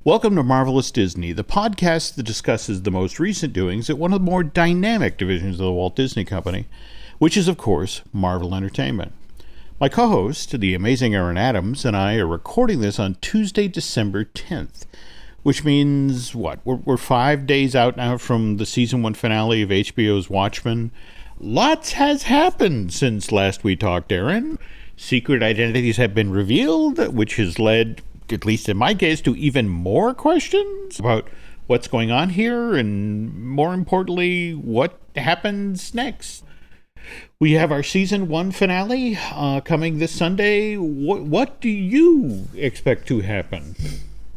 Welcome to Marvelous Disney, the podcast that discusses the most recent doings at one of the more dynamic divisions of the Walt Disney Company, which is, of course, Marvel Entertainment. My co-host, the amazing Aaron Adams, and I are recording this on Tuesday, December 10th, which means, what? We're 5 days out now from the season 1 finale of HBO's Watchmen. Lots has happened since last we talked, Aaron. Secret identities have been revealed, which has led, at least in my case, to even more questions about what's going on here and, more importantly, what happens next. We have our season 1 finale coming this Sunday. What do you expect to happen?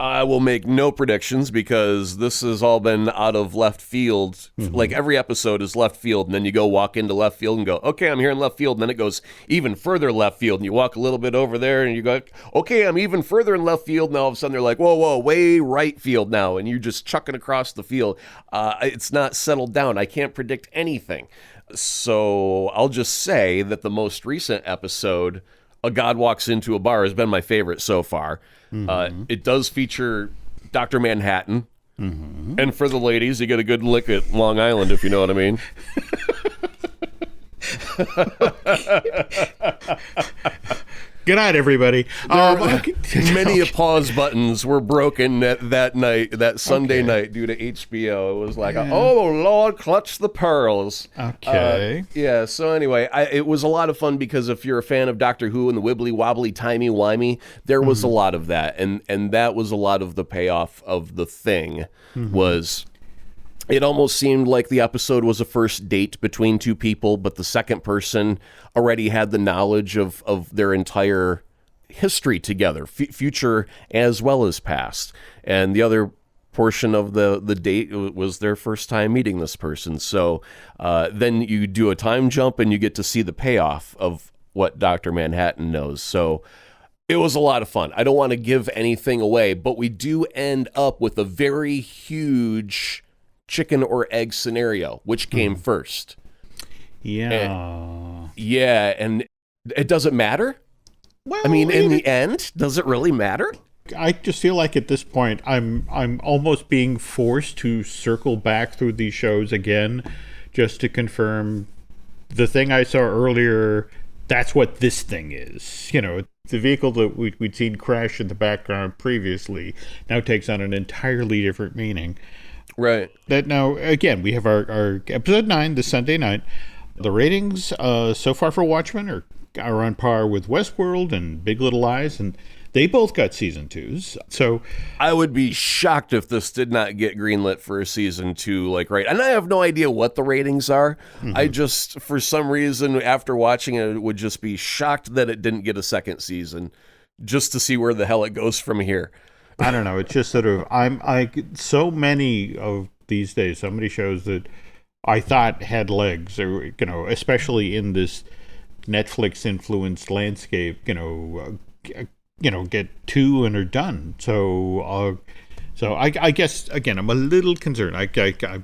I will make no predictions because this has all been out of left field. Mm-hmm. Like every episode is left field, and then you go walk into left field and go, okay, I'm here in left field. And then it goes even further left field, and you walk a little bit over there and you go, okay, I'm even further in left field. And all of a sudden they're like, whoa, way right field now. And you're just chucking across the field. It's not settled down. I can't predict anything. So I'll just say that the most recent episode, A God Walks Into a Bar, has been my favorite so far. Mm-hmm. It does feature Dr. Manhattan. Mm-hmm. And for the ladies, you get a good lick at Long Island, if you know what I mean. Good night, everybody. Many pause buttons were broken that night, that Sunday night, due to HBO. It was like, oh, Lord, clutch the pearls. Okay. So anyway, it was a lot of fun because if you're a fan of Doctor Who and the wibbly wobbly, timey-wimey, there was a lot of that. And that was a lot of the payoff of the thing was... It almost seemed like the episode was a first date between two people, but the second person already had the knowledge of their entire history together, future as well as past. And the other portion of the date was their first time meeting this person. So then you do a time jump and you get to see the payoff of what Dr. Manhattan knows. So it was a lot of fun. I don't want to give anything away, but we do end up with a very huge chicken or egg scenario, which came first. And it doesn't matter. Well, I mean, in the end, does it really matter? I just feel like at this point, I'm almost being forced to circle back through these shows again, just to confirm the thing I saw earlier. That's what this thing is. You know, the vehicle that we'd seen crash in the background previously now takes on an entirely different meaning. Right. That now, again, we have our episode 9 this Sunday night. The ratings so far for Watchmen are on par with Westworld and Big Little Lies, and they both got season 2s. So I would be shocked if this did not get greenlit for a season 2, and I have no idea what the ratings are. I just, for some reason, after watching it, would just be shocked that it didn't get a second season, just to see where the hell it goes from here. I don't know. It's just sort of so many of these days, so many shows that I thought had legs, or especially in this Netflix influenced landscape, get 2 and are done. So I guess again, I'm a little concerned.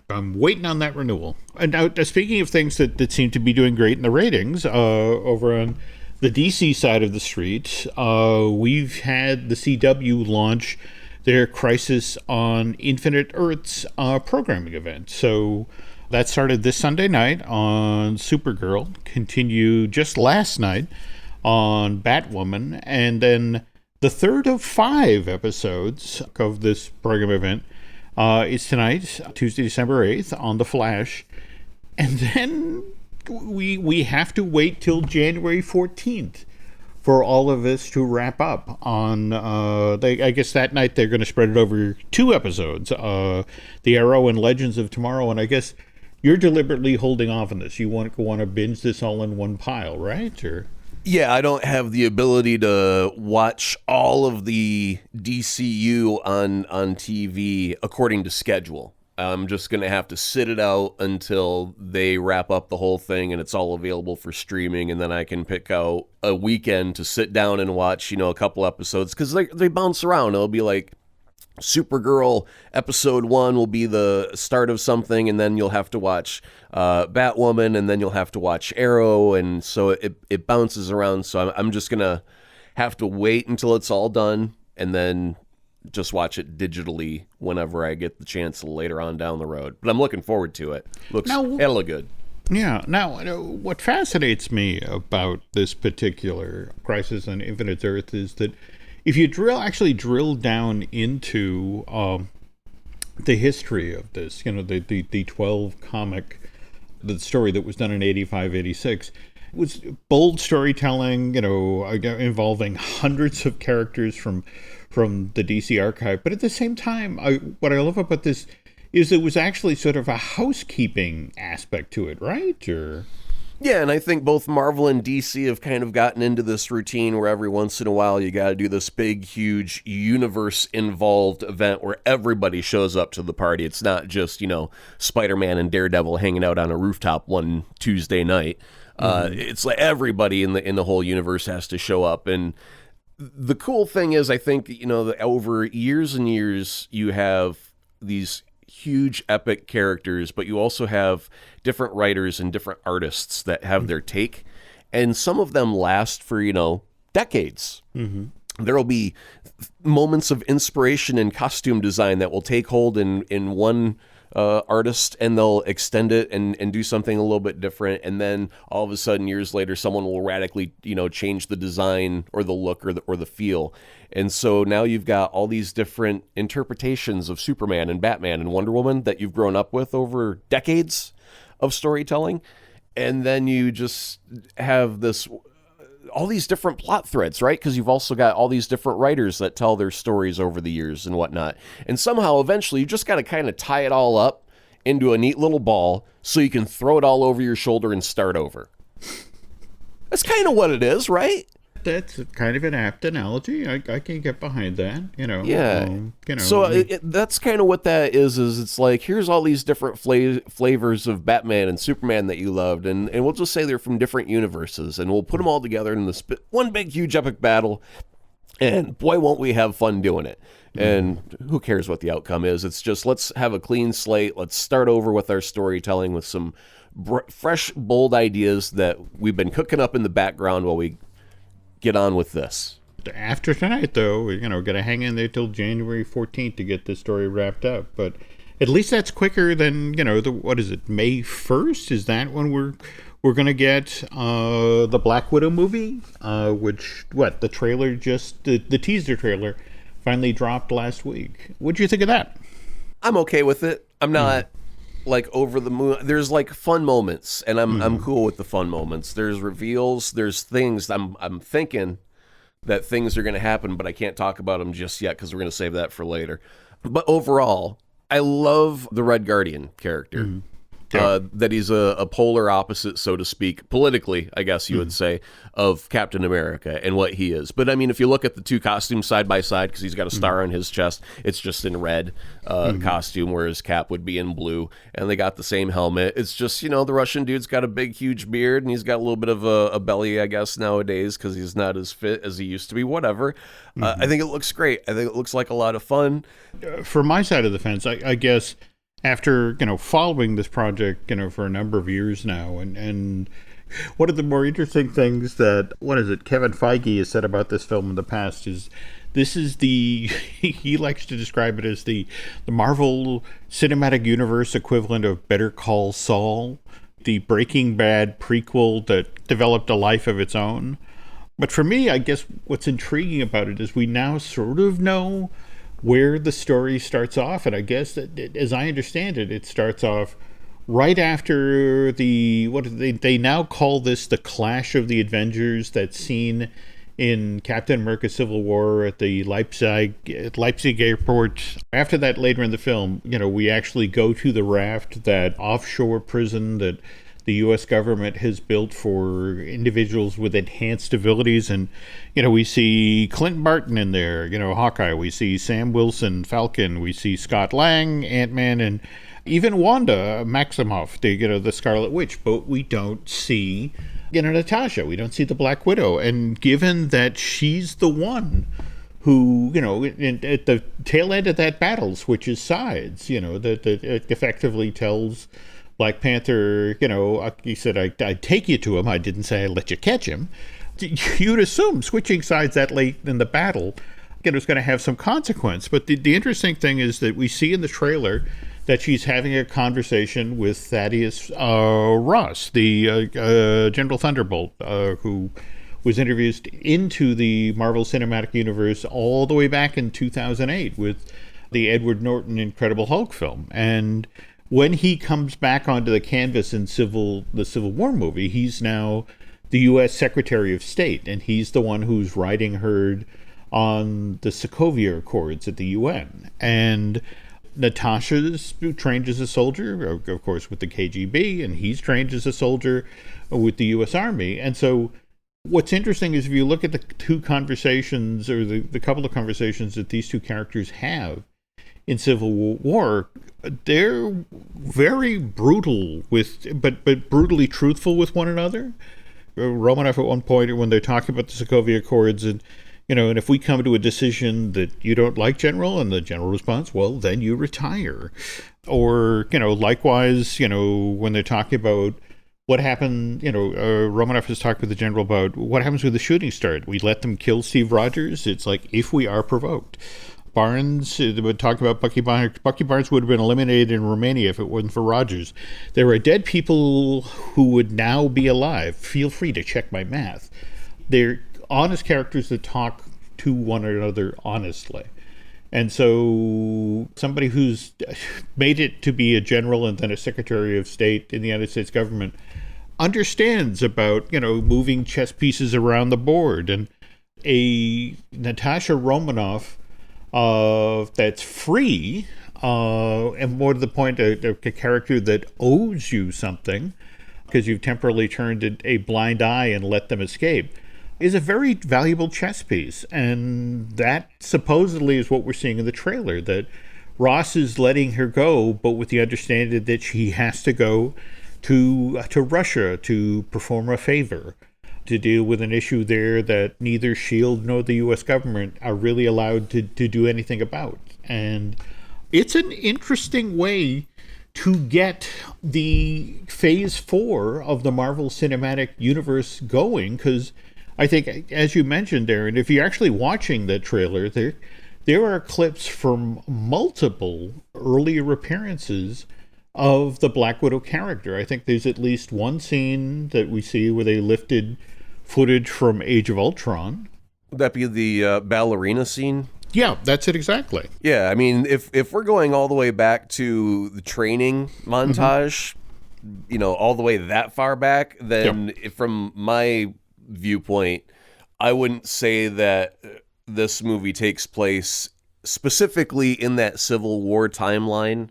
I'm waiting on that renewal. And now, speaking of things that seem to be doing great in the ratings, over on the DC side of the street, we've had the CW launch their Crisis on Infinite Earths programming event. So that started this Sunday night on Supergirl, continued just last night on Batwoman, and then the third of 5 episodes of this program event is tonight, Tuesday, December 8th, on The Flash. And then we have to wait till January 14th for all of this to wrap up on, I guess that night they're going to spread it over 2 episodes, The Arrow and Legends of Tomorrow, and I guess you're deliberately holding off on this. You want to binge this all in one pile, right? Or yeah, I don't have the ability to watch all of the DCU on TV according to schedule. I'm just going to have to sit it out until they wrap up the whole thing and it's all available for streaming, and then I can pick out a weekend to sit down and watch, a couple episodes, because they bounce around. It'll be like Supergirl episode 1 will be the start of something, and then you'll have to watch Batwoman, and then you'll have to watch Arrow, and so it bounces around. So I'm just going to have to wait until it's all done and then just watch it digitally whenever I get the chance later on down the road. But I'm looking forward to it. It'll look good. Yeah. Now, what fascinates me about this particular Crisis on Infinite Earth is that if you actually drill down into the history of this, the 12 comic, the story that was done in 85, 86, it was bold storytelling, involving hundreds of characters from the DC archive. But at the same time, what I love about this is it was actually sort of a housekeeping aspect to it, right? Yeah, and I think both Marvel and DC have kind of gotten into this routine where every once in a while you got to do this big, huge universe-involved event where everybody shows up to the party. It's not just, Spider-Man and Daredevil hanging out on a rooftop one Tuesday night. It's like everybody in the whole universe has to show up. And the cool thing is, I think, that over years and years, you have these huge epic characters, but you also have different writers and different artists that have their take, and some of them last for decades. There will be moments of inspiration in costume design that will take hold in one artist, and they'll extend it and do something a little bit different, and then all of a sudden years later someone will radically change the design or the look or the feel. And so now you've got all these different interpretations of Superman and Batman and Wonder Woman that you've grown up with over decades of storytelling, and then you just have all these different plot threads, right? Because you've also got all these different writers that tell their stories over the years and whatnot. And somehow, eventually, you just got to kind of tie it all up into a neat little ball so you can throw it all over your shoulder and start over. That's kind of what it is, right? That's kind of an apt analogy. I can get behind that, Yeah. So that's kind of what that is it's like, here's all these different flavors of Batman and Superman that you loved, and we'll just say they're from different universes, and we'll put them all together in this one big, huge, epic battle, and boy, won't we have fun doing it. And who cares what the outcome is? It's just, let's have a clean slate. Let's start over with our storytelling with some fresh, bold ideas that we've been cooking up in the background while we get on with this. After tonight, though, we're going to hang in there till January 14th to get this story wrapped up. But at least that's quicker than, what is it, May 1st? Is that when we're going to get the Black Widow movie? The trailer the teaser trailer finally dropped last week. What'd you think of that? I'm okay with it. I'm not like over the moon. There's like fun moments, and I'm cool with the fun moments. There's reveals, there's things I'm thinking that things are going to happen, but I can't talk about them just yet because we're going to save that for later. But overall, I love the Red Guardian character. That he's a polar opposite, so to speak, politically, I guess you would say, of Captain America and what he is. But I mean, if you look at the two costumes side by side, because he's got a star on his chest, it's just in red costume, whereas Cap would be in blue, and they got the same helmet. It's just, the Russian dude's got a big, huge beard, and he's got a little bit of a belly, I guess, nowadays, because he's not as fit as he used to be, whatever. I think it looks great. I think it looks like a lot of fun. From my side of the fence, I guess, after following this project for a number of years now, and one of the more interesting things that Kevin Feige has said about this film in the past is this is he likes to describe it as the Marvel Cinematic Universe equivalent of Better Call Saul, the Breaking Bad prequel that developed a life of its own. But for me, I guess what's intriguing about it is we now sort of know where the story starts off, and I guess that, as I understand it, it starts off right after they now call this the Clash of the Avengers, that's seen in Captain America: Civil War at the Leipzig airport. After that, later in the film, we actually go to the Raft, that offshore prison that the U.S. government has built for individuals with enhanced abilities. And, we see Clint Barton in there, Hawkeye. We see Sam Wilson, Falcon. We see Scott Lang, Ant-Man, and even Wanda Maximoff, the Scarlet Witch. But we don't see, Natasha. We don't see the Black Widow. And given that she's the one who, at the tail end of that battle switches sides, that effectively tells Black Panther, he said, I'd take you to him. I didn't say I'd let you catch him. You'd assume, switching sides that late in the battle, is going to have some consequence. But the interesting thing is that we see in the trailer that she's having a conversation with Thaddeus Ross, the General Thunderbolt, who was introduced into the Marvel Cinematic Universe all the way back in 2008 with the Edward Norton Incredible Hulk film. And when he comes back onto the canvas in the Civil War movie, he's now the U.S. Secretary of State, and he's the one who's riding herd on the Sokovia Accords at the UN. And Natasha's trained as a soldier, of course, with the KGB, and he's trained as a soldier with the U.S. Army. And so what's interesting is if you look at the two conversations, or the couple of conversations that these two characters have in Civil War, they're very brutal but brutally truthful with one another. Romanoff at one point, when they're talking about the Sokovia Accords, and and if we come to a decision that you don't like, General, and the general response, well, then you retire. Or, likewise, when they're talking about what happened, Romanoff has talked with the general about what happens with the shooting star. We let them kill Steve Rogers. It's like, if we are provoked. Barnes would talk about Bucky Barnes. Bucky Barnes would have been eliminated in Romania if it wasn't for Rogers. There are dead people who would now be alive. Feel free to check my math. They're honest characters that talk to one another honestly. And so somebody who's made it to be a general and then a Secretary of State in the United States government understands about, moving chess pieces around the board. And a Natasha Romanoff that's free, and more to the point, a character that owes you something because you've temporarily turned a blind eye and let them escape, is a very valuable chess piece. And that supposedly is what we're seeing in the trailer, that Ross is letting her go, but with the understanding that she has to go to Russia to perform a favor, to deal with an issue there that neither S.H.I.E.L.D. nor the U.S. government are really allowed to do anything about. And it's an interesting way to get the Phase 4 of the Marvel Cinematic Universe going, because I think, as you mentioned, Aaron, if you're actually watching the trailer, there are clips from multiple earlier appearances of the Black Widow character. I think there's at least one scene that we see where they lifted footage from Age of Ultron. Would that be the ballerina scene? Yeah, that's it exactly. Yeah, I mean, if we're going all the way back to the training montage, all the way that far back, then from my viewpoint, I wouldn't say that this movie takes place specifically in that Civil War timeline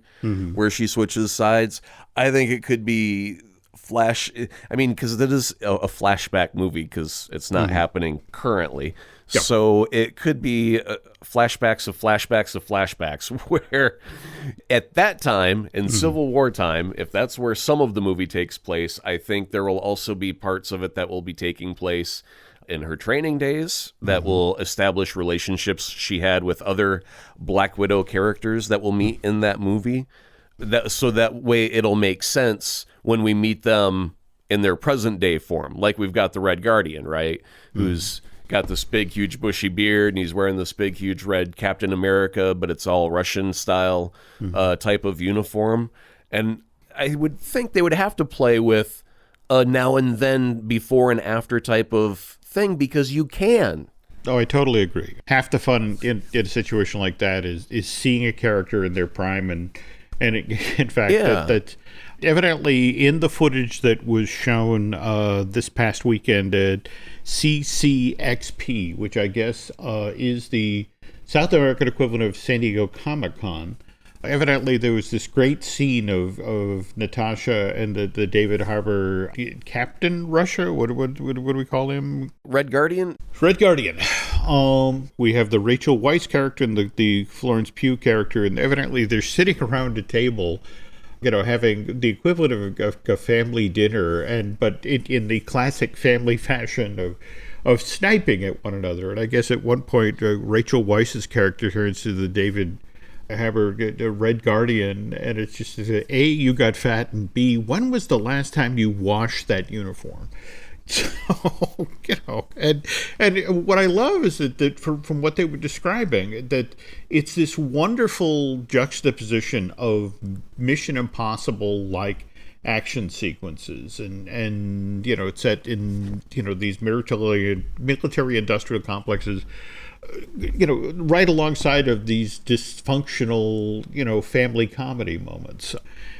where she switches sides. I think it could be because it is a flashback movie, because it's not happening currently. Yep. So it could be flashbacks of flashbacks of flashbacks, where at that time, in Civil War time, if that's where some of the movie takes place, I think there will also be parts of it that will be taking place in her training days that will establish relationships she had with other Black Widow characters that will meet in that movie. So that way it'll make sense when we meet them in their present day form. Like we've got the Red Guardian, right? Who's got this big, huge, bushy beard, and he's wearing this big, huge red Captain America, but it's all Russian style type of uniform. And I would think they would have to play with a now and then, before and after type of thing, because you can. Oh, I totally agree. Half the fun in a situation like that is seeing a character in their prime, and in fact, that evidently in the footage that was shown this past weekend at CCXP, which I guess is the South American equivalent of San Diego Comic-Con, evidently there was this great scene of Natasha and the David Harbour Captain Russia. What do we call him? Red Guardian? Red Guardian. We have the Rachel Weisz character and the Florence Pugh character, and evidently they're sitting around a table, having the equivalent of a family dinner, but in the classic family fashion of sniping at one another. And I guess at one point, Rachel Weisz's character turns to the David Harbour, Red Guardian, and it's just A, you got fat, and B, when was the last time you washed that uniform? So, and what I love is that from what they were describing, that it's this wonderful juxtaposition of Mission Impossible like action sequences, and it's set in these military industrial complexes, right alongside of these dysfunctional family comedy moments.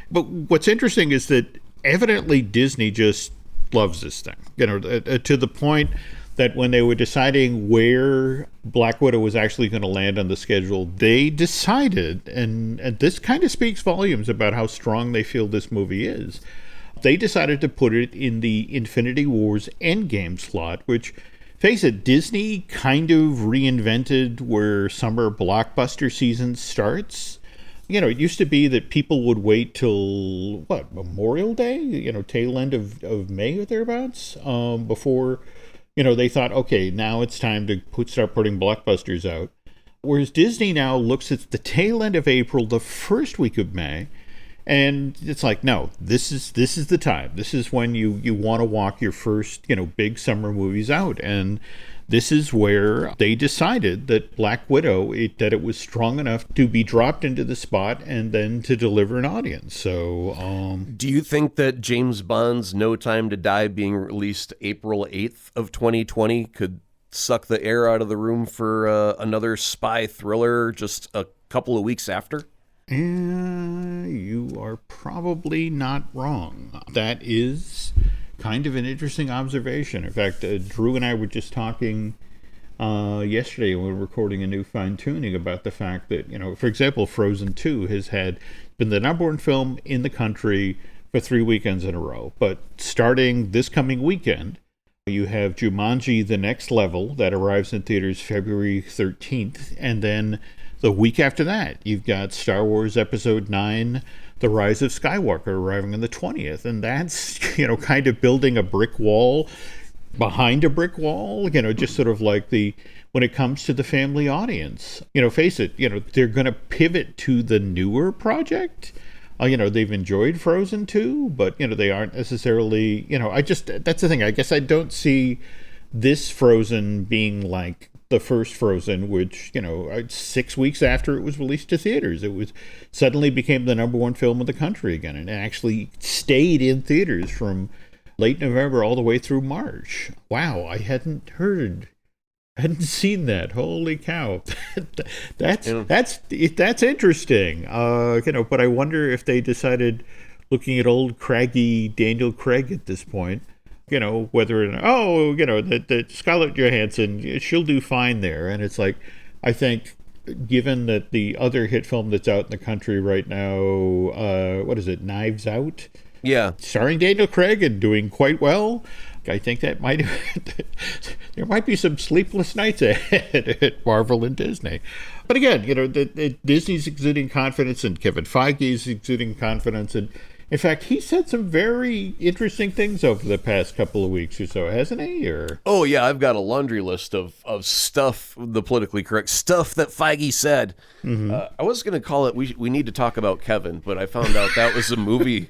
But what's interesting is that evidently Disney just loves this thing, to the point that when they were deciding where Black Widow was actually going to land on the schedule, they decided, and this kind of speaks volumes about how strong they feel this movie is, they decided to put it in the Infinity Wars Endgame slot, which, face it, Disney kind of reinvented where summer blockbuster season starts. It used to be that people would wait till, Memorial Day? Tail end of May or thereabouts, before, they thought, okay, now it's time to start putting blockbusters out. Whereas Disney now looks at the tail end of April, the first week of May, and it's like, no, this is the time. This is when you want to walk your first, big summer movies out. And this is where they decided that Black Widow, that it was strong enough to be dropped into the spot and then to deliver an audience. So, do you think that James Bond's No Time to Die being released April 8th of 2020 could suck the air out of the room for another spy thriller just a couple of weeks after? You are probably not wrong. That is kind of an interesting observation. In fact, Drew and I were just talking yesterday when we were recording a new Fine Tuning about the fact that, for example, Frozen 2 has been the number one film in the country for 3 weekends in a row. But starting this coming weekend, you have Jumanji: The Next Level that arrives in theaters February 13th, and then the week after that, you've got Star Wars Episode 9, The Rise of Skywalker, arriving on the 20th. And that's, kind of building a brick wall behind a brick wall, just sort of like when it comes to the family audience. Face it, they're going to pivot to the newer project. They've enjoyed Frozen 2, but, they aren't necessarily, that's the thing. I guess I don't see this Frozen being like the first Frozen, which 6 weeks after it was released to theaters, it suddenly became the number one film in the country again, and it actually stayed in theaters from late November all the way through March. Wow, I hadn't seen that. Holy cow. That's interesting. But I wonder if they decided, looking at old craggy Daniel Craig at this point, whether that Scarlett Johansson, she'll do fine there. And it's like, I think, given that the other hit film that's out in the country right now, what is it, Knives Out? Yeah. Starring Daniel Craig and doing quite well. I think that there might be some sleepless nights ahead at Marvel and Disney. But again, Disney's exuding confidence, and Kevin Feige is exuding confidence, and in fact, he said some very interesting things over the past couple of weeks or so, hasn't he? Oh, yeah, I've got a laundry list of stuff, the politically correct stuff that Feige said. Mm-hmm. I was going to call it, we need to talk about Kevin, but I found out that was a movie.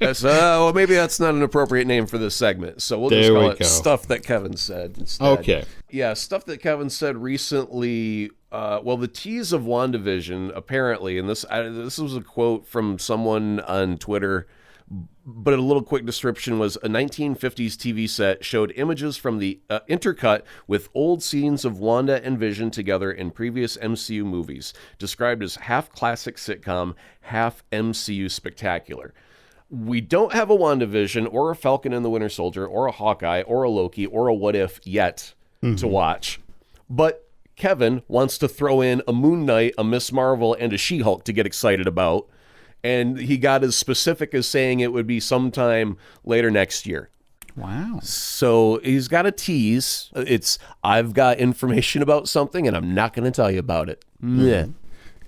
Well, maybe that's not an appropriate name for this segment, so we'll just call it Stuff That Kevin Said instead. Okay. Yeah, stuff that Kevin said recently. The tease of WandaVision, apparently, and this was a quote from someone on Twitter, but a little quick description was a 1950s TV set showed images from the intercut with old scenes of Wanda and Vision together in previous MCU movies, described as half classic sitcom, half MCU spectacular. We don't have a WandaVision or a Falcon and the Winter Soldier or a Hawkeye or a Loki or a What If yet to watch, but Kevin wants to throw in a Moon Knight, a Miss Marvel, and a She-Hulk to get excited about. And he got as specific as saying it would be sometime later next year. Wow. So he's got a tease. I've got information about something, and I'm not going to tell you about it. Mm-hmm.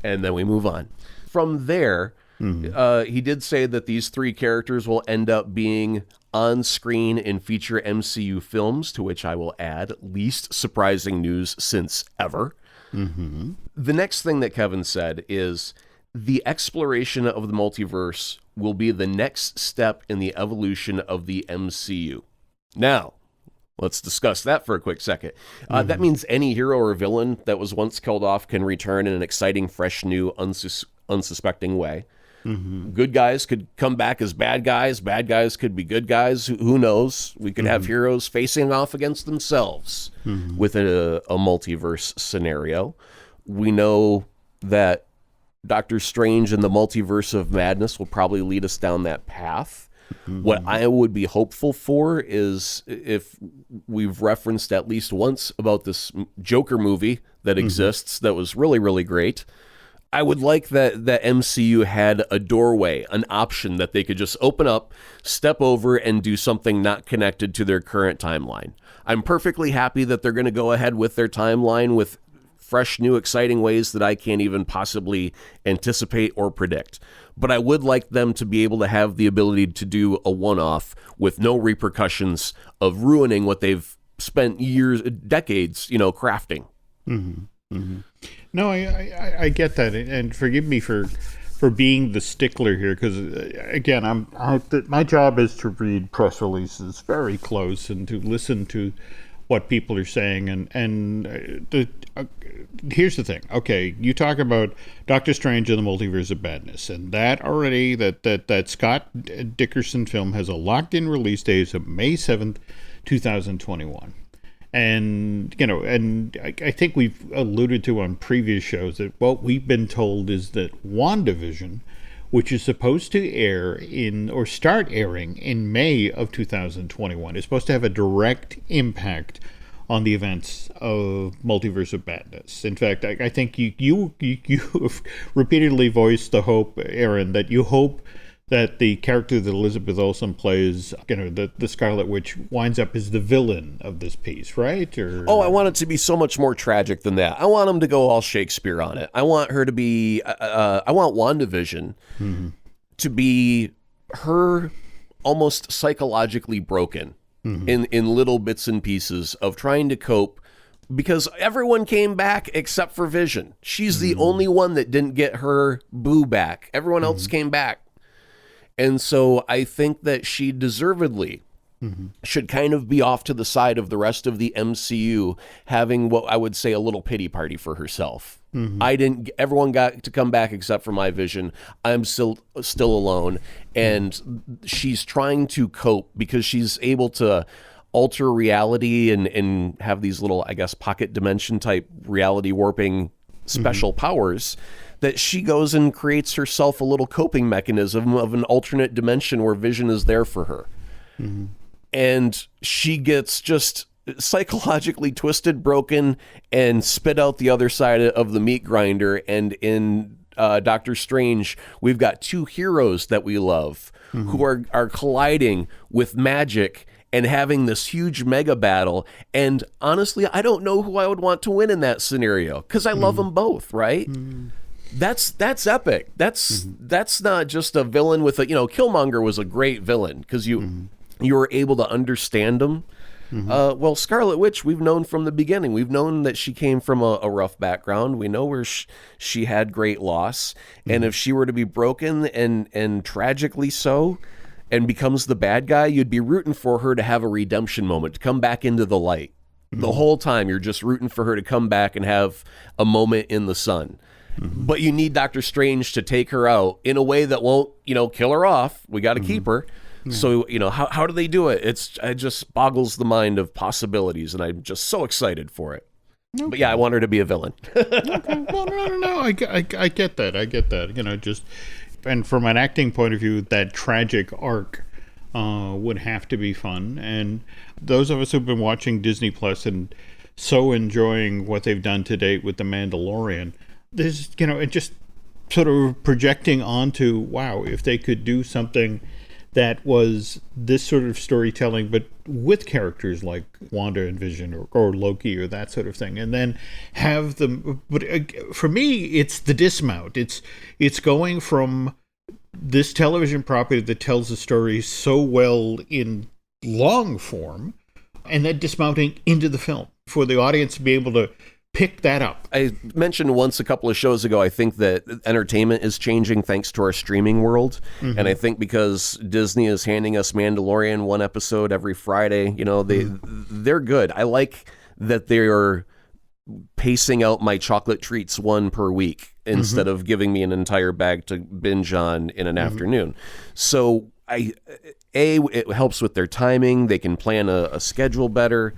And then we move on. From there, he did say that these three characters will end up being on screen in future MCU films, to which I will add least surprising news since ever. Mm-hmm. The next thing that Kevin said is the exploration of the multiverse will be the next step in the evolution of the MCU. Now, let's discuss that for a quick second. That means any hero or villain that was once killed off can return in an exciting, fresh, new, unsuspecting way. Good guys could come back as bad guys. Bad guys could be good guys. Who knows? We could have heroes facing off against themselves with a multiverse scenario. We know that Doctor Strange and the Multiverse of Madness will probably lead us down that path. What I would be hopeful for is, if we've referenced at least once about this Joker movie that exists that was really, really great, I would like that MCU had a doorway, an option that they could just open up, step over, and do something not connected to their current timeline. I'm perfectly happy that they're going to go ahead with their timeline with fresh, new, exciting ways that I can't even possibly anticipate or predict. But I would like them to be able to have the ability to do a one-off with no repercussions of ruining what they've spent years, decades, crafting. No, I get that, and forgive me for being the stickler here, because again, my job is to read press releases very close and to listen to what people are saying, and here's the thing. Okay, you talk about Doctor Strange and the Multiverse of Madness, and that already that Scott Dickerson film has a locked-in release date of May 7th, 2021. And, I think we've alluded to on previous shows that what we've been told is that WandaVision, which is supposed to air start airing in May of 2021, is supposed to have a direct impact on the events of Multiverse of Madness. In fact, I think you have repeatedly voiced the hope, Aaron, that you hope that the character that Elizabeth Olsen plays, the Scarlet Witch, winds up as the villain of this piece, right? I want it to be so much more tragic than that. I want them to go all Shakespeare on it. I want her to be, I want WandaVision to be her almost psychologically broken in little bits and pieces of trying to cope, because everyone came back except for Vision. She's the only one that didn't get her boo back. Everyone else came back. And so I think that she deservedly should kind of be off to the side of the rest of the MCU, having what I would say a little pity party for herself. Everyone got to come back except for my Vision. I'm still alone. And she's trying to cope because she's able to alter reality and have these little, I guess, pocket dimension type reality warping special powers, that she goes and creates herself a little coping mechanism of an alternate dimension where Vision is there for her. And she gets just psychologically twisted, broken, and spit out the other side of the meat grinder. And in Doctor Strange, we've got two heroes that we love who are colliding with magic and having this huge mega battle. And honestly, I don't know who I would want to win in that scenario, because I love them both, right? That's epic. That's not just a villain with a, Killmonger was a great villain because you were able to understand him. Well, Scarlet Witch, we've known from the beginning. We've known that she came from a rough background. We know where she had great loss. And if she were to be broken and tragically so, and becomes the bad guy, you'd be rooting for her to have a redemption moment, to come back into the light. The whole time you're just rooting for her to come back and have a moment in the sun. But you need Doctor Strange to take her out in a way that won't, kill her off. We got to keep her. So, how do they do it? It just boggles the mind of possibilities, and I'm just so excited for it. Okay. But yeah, I want her to be a villain. Okay. Well, no. I get that. And from an acting point of view, that tragic arc would have to be fun. And those of us who've been watching Disney Plus and so enjoying what they've done to date with The Mandalorian, there's, it just sort of projecting onto, wow, if they could do something that was this sort of storytelling, but with characters like Wanda and Vision or Loki or that sort of thing, and then have them. But for me, it's the dismount. It's going from this television property that tells the story so well in long form, and then dismounting into the film for the audience to be able to pick that up. I mentioned once a couple of shows ago, I think that entertainment is changing thanks to our streaming world. And I think because Disney is handing us Mandalorian one episode every Friday, they're good. I like that they're pacing out my chocolate treats one per week instead of giving me an entire bag to binge on in an afternoon. So it helps with their timing. They can plan a schedule better.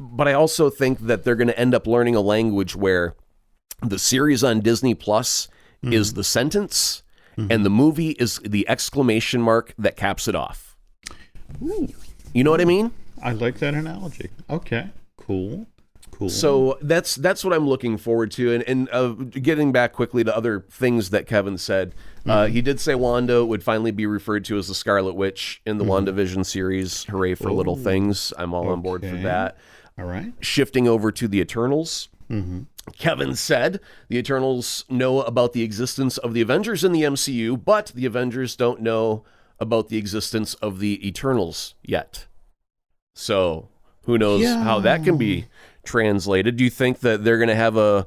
But I also think that they're going to end up learning a language where the series on Disney Plus is the sentence and the movie is the exclamation mark that caps it off. Ooh. You know what I mean? I like that analogy. Okay, cool. So that's what I'm looking forward to. And getting back quickly to other things that Kevin said, he did say Wanda would finally be referred to as the Scarlet Witch in the WandaVision series. Hooray for little things. I'm all on board for that. All right. Shifting over to the Eternals. Kevin said the Eternals know about the existence of the Avengers in the MCU, but the Avengers don't know about the existence of the Eternals yet. So who knows how that can be translated. Do you think that they're going to have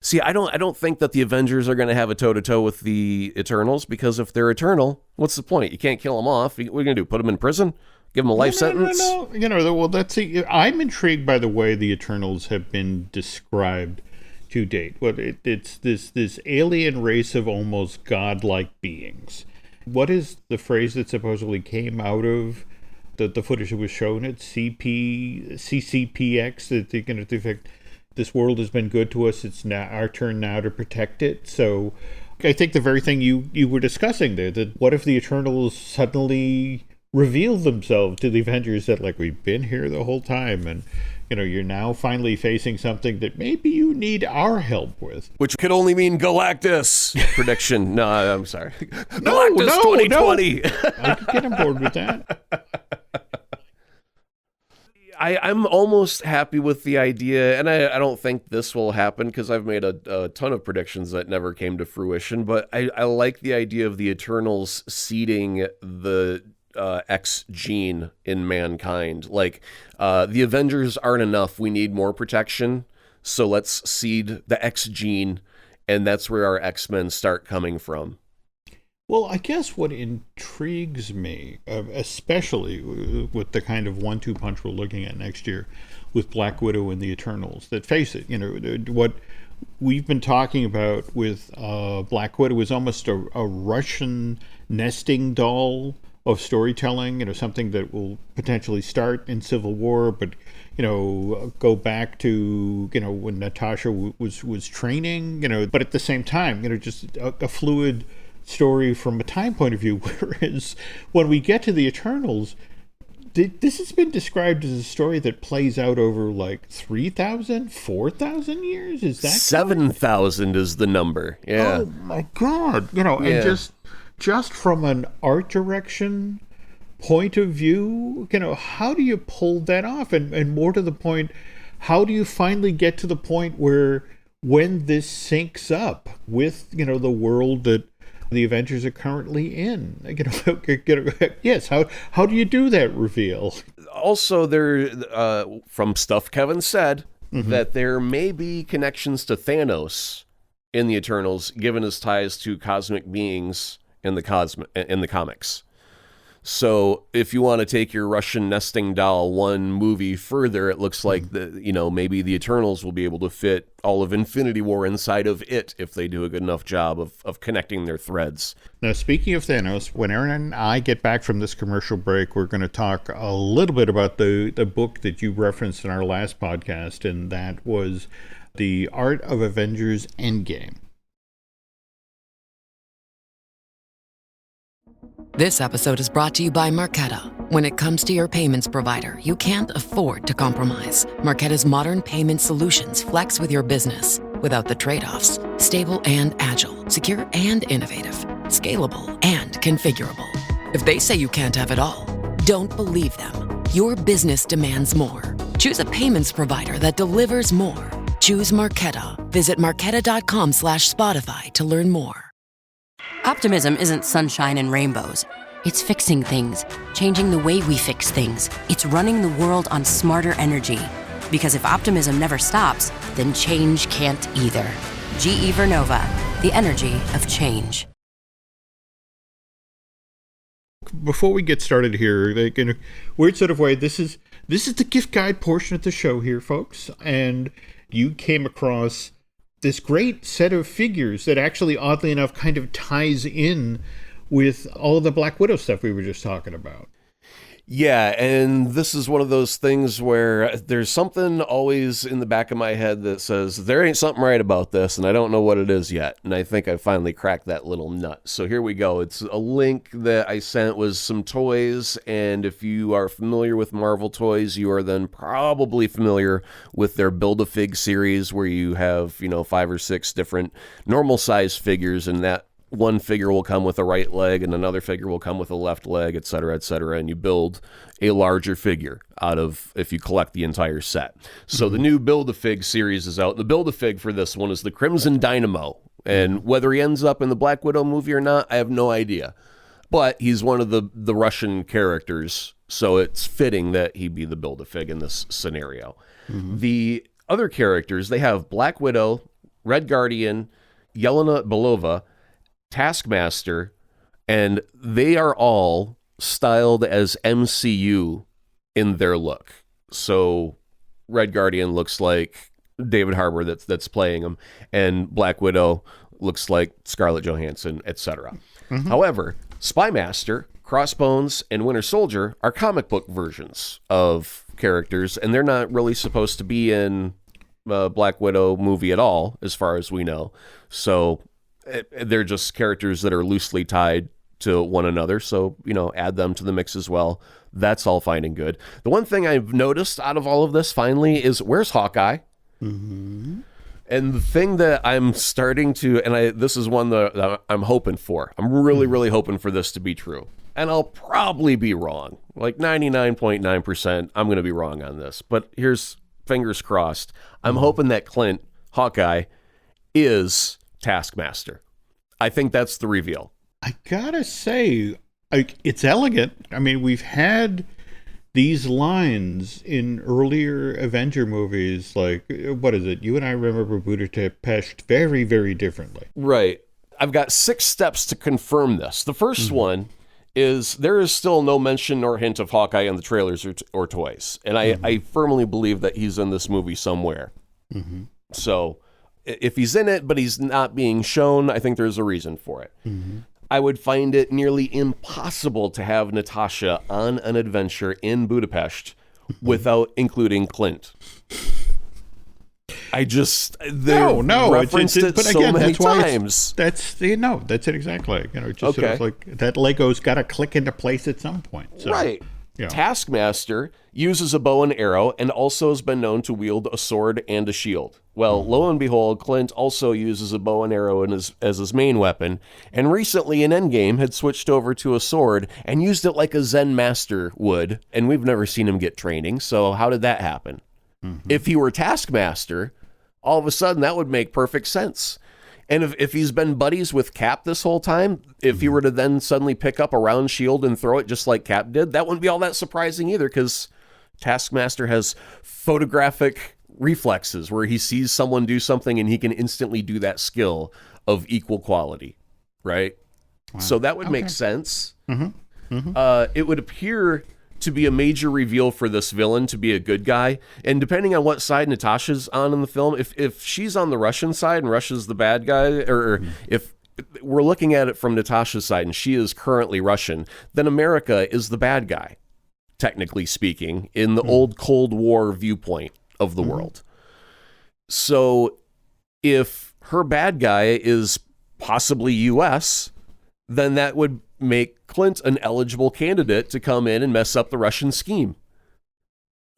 See, I don't think that the Avengers are going to have a toe-to-toe with the Eternals, because if they're eternal, what's the point? You can't kill them off. What are you going to do? Put them in prison? Give them a life sentence? No. Well, I'm intrigued by the way the Eternals have been described to date. Well, it's this alien race of almost godlike beings. What is the phrase that supposedly came out of the footage that was shown at CCPX? That they're going to affect. This world has been good to us. It's now our turn now to protect it. So I think the very thing you were discussing there, that what if the Eternals suddenly reveal themselves to the Avengers, that like, we've been here the whole time, and you're now finally facing something that maybe you need our help with. Which could only mean Galactus. Prediction. No, I'm sorry. Galactus 2020. I could get on board with that. I'm almost happy with the idea, and I don't think this will happen because I've made a ton of predictions that never came to fruition, but I like the idea of the Eternals seeding the X gene in mankind. Like, the Avengers aren't enough. We need more protection, so let's seed the X gene, and that's where our X-Men start coming from. Well, I guess what intrigues me, especially with the kind of 1-2 punch we're looking at next year with Black Widow and the Eternals, that face it, what we've been talking about with Black Widow is almost a Russian nesting doll of storytelling, something that will potentially start in Civil War, but go back to when Natasha was training, but at the same time, just a fluid story from a time point of view. Whereas when we get to the Eternals, this has been described as a story that plays out over like 3,000, 4,000 years. Is that 7,000 is the number? Yeah. Oh my God! And just from an art direction point of view, how do you pull that off? And more to the point, how do you finally get to the point where when this syncs up with the world that the Avengers are currently in? Yes, how do you do that reveal? Also, there, from stuff Kevin said, that there may be connections to Thanos in the Eternals, given his ties to cosmic beings in the comics. So if you want to take your Russian nesting doll one movie further, it looks like maybe the Eternals will be able to fit all of Infinity War inside of it if they do a good enough job of connecting their threads. Now, speaking of Thanos, when Aaron and I get back from this commercial break, we're going to talk a little bit about the book that you referenced in our last podcast, and that was The Art of Avengers Endgame. This episode is brought to you by Marqeta. When it comes to your payments provider, you can't afford to compromise. Marqeta's modern payment solutions flex with your business without the trade-offs. Stable and agile, secure and innovative, scalable and configurable. If they say you can't have it all, don't believe them. Your business demands more. Choose a payments provider that delivers more. Choose Marqeta. Visit marqeta.com/Spotify to learn more. Optimism isn't sunshine and rainbows. It's fixing things, changing the way we fix things. It's running the world on smarter energy. Because if optimism never stops, then change can't either. GE Vernova, the energy of change. Before we get started here, like, in a weird sort of way, this is the gift guide portion of the show here, folks. And you came across this great set of figures that actually, oddly enough, kind of ties in with all the Black Widow stuff we were just talking about. Yeah, and this is one of those things where there's something always in the back of my head that says, there ain't something right about this, and I don't know what it is yet. And I think I finally cracked that little nut. So here we go. It's a link that I sent with some toys, and if you are familiar with Marvel toys, you are then probably familiar with their Build-A-Fig series, where you have, 5 or 6 different normal-size figures, and that one figure will come with a right leg and another figure will come with a left leg, et cetera, and you build a larger figure out of, if you collect the entire set. So the new Build-A-Fig series is out. The Build-A-Fig for this one is the Crimson Dynamo. And whether he ends up in the Black Widow movie or not, I have no idea. But he's one of the Russian characters, so it's fitting that he be the Build-A-Fig in this scenario. The other characters, they have Black Widow, Red Guardian, Yelena Belova, Taskmaster, and they are all styled as MCU in their look. So Red Guardian looks like David Harbour that's playing him, and Black Widow looks like Scarlett Johansson, etc. However, Spymaster, Crossbones, and Winter Soldier are comic book versions of characters, and they're not really supposed to be in a Black Widow movie at all, as far as we know. So they're just characters that are loosely tied to one another. So, add them to the mix as well. That's all fine and good. The one thing I've noticed out of all of this finally is, where's Hawkeye? And the thing that I'm starting to, and this is one that I'm hoping for. I'm really, really hoping for this to be true. And I'll probably be wrong. Like 99.9%, I'm going to be wrong on this. But here's fingers crossed. I'm hoping that Clint, Hawkeye, is Taskmaster. I think that's the reveal. I gotta say, it's elegant. I mean, we've had these lines in earlier Avenger movies, like, what is it? You and I remember Budapest very, very differently. Right. I've got 6 steps to confirm this. The first one is there is still no mention nor hint of Hawkeye in the trailers or toys. And I firmly believe that he's in this movie somewhere. So if he's in it, but he's not being shown, I think there's a reason for it. I would find it nearly impossible to have Natasha on an adventure in Budapest without including Clint. I just referenced it but so again, many that's why times. That's it exactly. Just sort of like that Lego's got to click into place at some point. So, right. Yeah. Taskmaster uses a bow and arrow and also has been known to wield a sword and a shield. Well, lo and behold, Clint also uses a bow and arrow as his main weapon, and recently in Endgame had switched over to a sword and used it like a Zen master would, and we've never seen him get training, so how did that happen? If he were Taskmaster, all of a sudden that would make perfect sense. And if he's been buddies with Cap this whole time, if he were to then suddenly pick up a round shield and throw it just like Cap did, that wouldn't be all that surprising either, because Taskmaster has photographic reflexes where he sees someone do something and he can instantly do that skill of equal quality, right? Wow. So that would make sense. It would appear to be a major reveal for this villain to be a good guy. And depending on what side Natasha's on in the film, if she's on the Russian side and Russia's the bad guy, or if we're looking at it from Natasha's side and she is currently Russian, then America is the bad guy, technically speaking, in the old Cold War viewpoint of the world. So if her bad guy is possibly US, then that would make Clint an eligible candidate to come in and mess up the Russian scheme.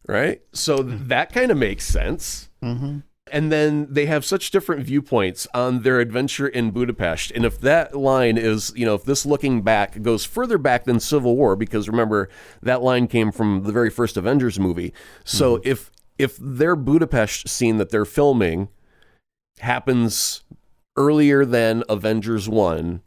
Right? So that kind of makes sense. And then they have such different viewpoints on their adventure in Budapest. And if that line is, if this looking back goes further back than Civil War, because remember, that line came from the very first Avengers movie. So if their Budapest scene that they're filming happens earlier than Avengers 1,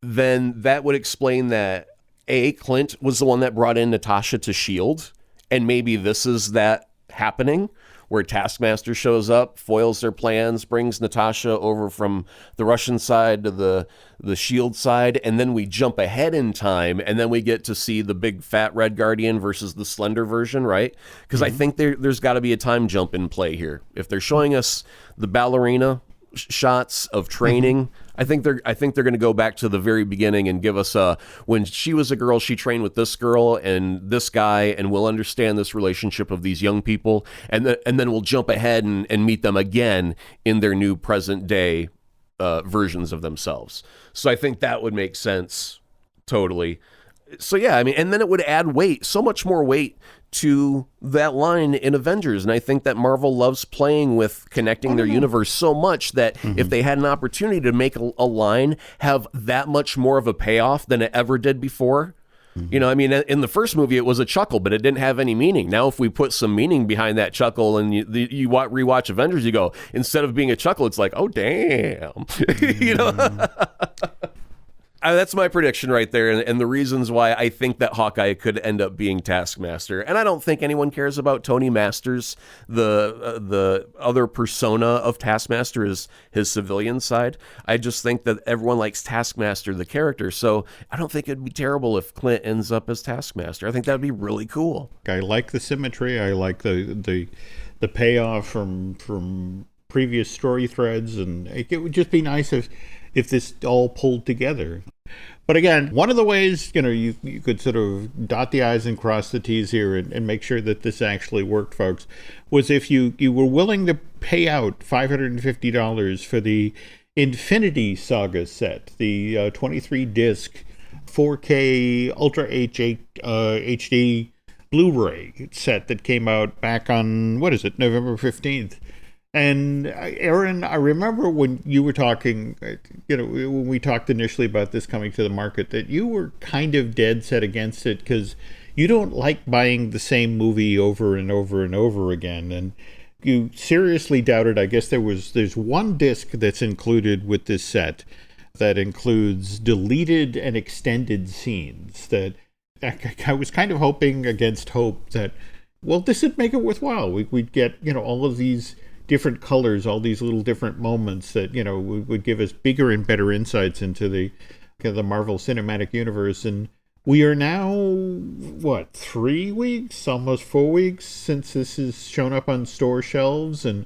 then that would explain that, A, Clint was the one that brought in Natasha to S.H.I.E.L.D., and maybe this is that happening, where Taskmaster shows up, foils their plans, brings Natasha over from the Russian side to the Shield side, and then we jump ahead in time, and then we get to see the big fat Red Guardian versus the slender version, right? Because I think there's got to be a time jump in play here. If they're showing us the ballerina shots of training, I think they're going to go back to the very beginning and give us when she was a girl, she trained with this girl and this guy, and we'll understand this relationship of these young people, and then we'll jump ahead and meet them again in their new present day versions of themselves. So I think that would make sense totally. So yeah, I mean, and then it would add weight, so much more weight to that line in Avengers. And I think that Marvel loves playing with connecting their universe so much that if they had an opportunity to make a line have that much more of a payoff than it ever did before. You know, I mean, in the first movie, it was a chuckle, but it didn't have any meaning. Now, if we put some meaning behind that chuckle and you rewatch Avengers, you go, instead of being a chuckle, it's like, oh, damn. You know? That's my prediction right there, and the reasons why I think that Hawkeye could end up being Taskmaster. And I don't think anyone cares about Tony Masters. The other persona of Taskmaster is his civilian side. I just think that everyone likes Taskmaster, the character. So I don't think it'd be terrible if Clint ends up as Taskmaster. I think that'd be really cool. I like the symmetry. I like the payoff from previous story threads, and it would just be nice if this all pulled together. But again, one of the ways, you could sort of dot the I's and cross the T's here and make sure that this actually worked, folks, was if you were willing to pay out $550 for the Infinity Saga set, the 23-disc 4K Ultra HD Blu-ray set that came out back on, November 15th. And Aaron, I remember when you were talking, when we talked initially about this coming to the market, that you were kind of dead set against it because you don't like buying the same movie over and over and over again. And you seriously doubted, I guess there's one disc that's included with this set that includes deleted and extended scenes that I was kind of hoping against hope that, well, this would make it worthwhile. We'd get, all of these different colors, all these little different moments that, would give us bigger and better insights into the Marvel Cinematic Universe. And we are now, 3 weeks, almost 4 weeks since this has shown up on store shelves, and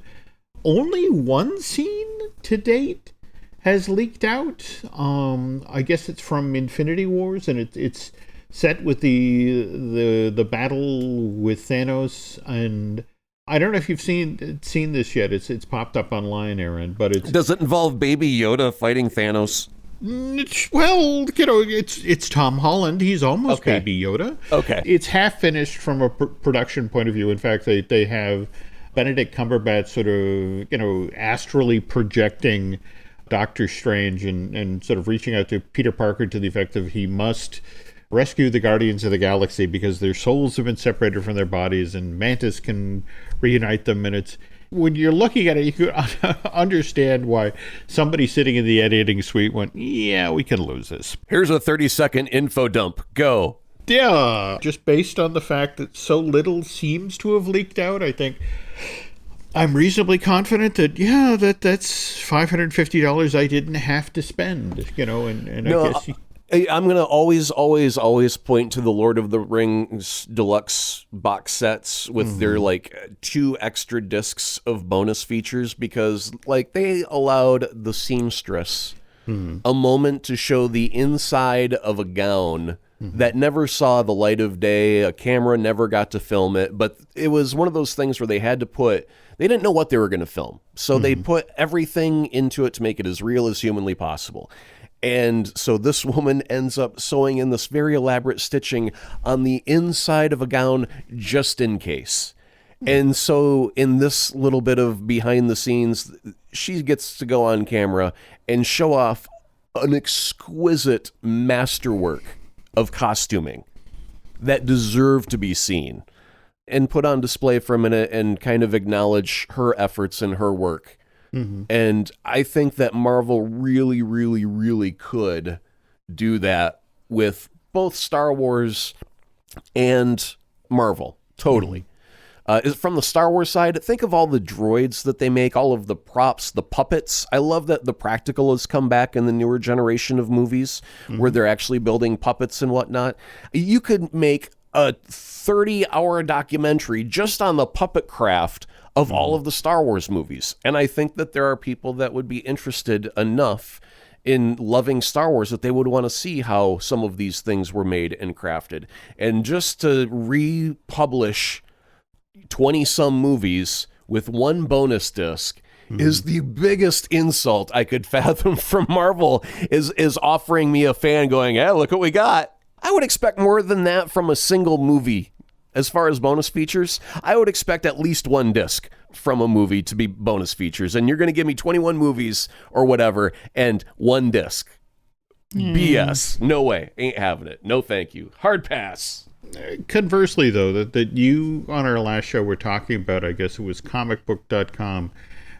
only one scene to date has leaked out. I guess it's from Infinity Wars, and it's set with the battle with Thanos. And I don't know if you've seen this yet. It's popped up online, Aaron, but does it involve Baby Yoda fighting Thanos? Well, it's Tom Holland. He's almost Baby Yoda. Okay. It's half finished from a production point of view. In fact, they have Benedict Cumberbatch sort of, astrally projecting Doctor Strange and sort of reaching out to Peter Parker to the effect of he must rescue the Guardians of the Galaxy because their souls have been separated from their bodies and Mantis can reunite them. And it's, when you're looking at it, you can understand why somebody sitting in the editing suite went, yeah, we can lose this. Here's a 30-second info dump. Go. Yeah. Just based on the fact that so little seems to have leaked out, I think I'm reasonably confident that, that's $550 I didn't have to spend, and no, I guess... I'm going to always point to the Lord of the Rings deluxe box sets with their 2 extra discs of bonus features, because they allowed the seamstress a moment to show the inside of a gown that never saw the light of day. A camera never got to film it, but it was one of those things where they didn't know what they were going to film. So they put everything into it to make it as real as humanly possible. And so this woman ends up sewing in this very elaborate stitching on the inside of a gown just in case. And so in this little bit of behind the scenes, she gets to go on camera and show off an exquisite masterwork of costuming that deserved to be seen and put on display for a minute and kind of acknowledge her efforts and her work. And I think that Marvel really, really, really could do that with both Star Wars and Marvel. Totally. Is from the Star Wars side, think of all the droids that they make, all of the props, the puppets. I love that the practical has come back in the newer generation of movies where they're actually building puppets and whatnot. You could make a 30-hour documentary just on the puppet craft of all of the Star Wars movies. And I think that there are people that would be interested enough in loving Star Wars that they would want to see how some of these things were made and crafted. And just to republish 20-some movies with one bonus disc is the biggest insult I could fathom from Marvel, is offering me a fan going, hey, look what we got. I would expect more than that from a single movie. As far as bonus features, I would expect at least one disc from a movie to be bonus features. And you're going to give me 21 movies or whatever and one disc. BS. No way. Ain't having it. No thank you. Hard pass. Conversely, though, that you on our last show were talking about, I guess it was comicbook.com,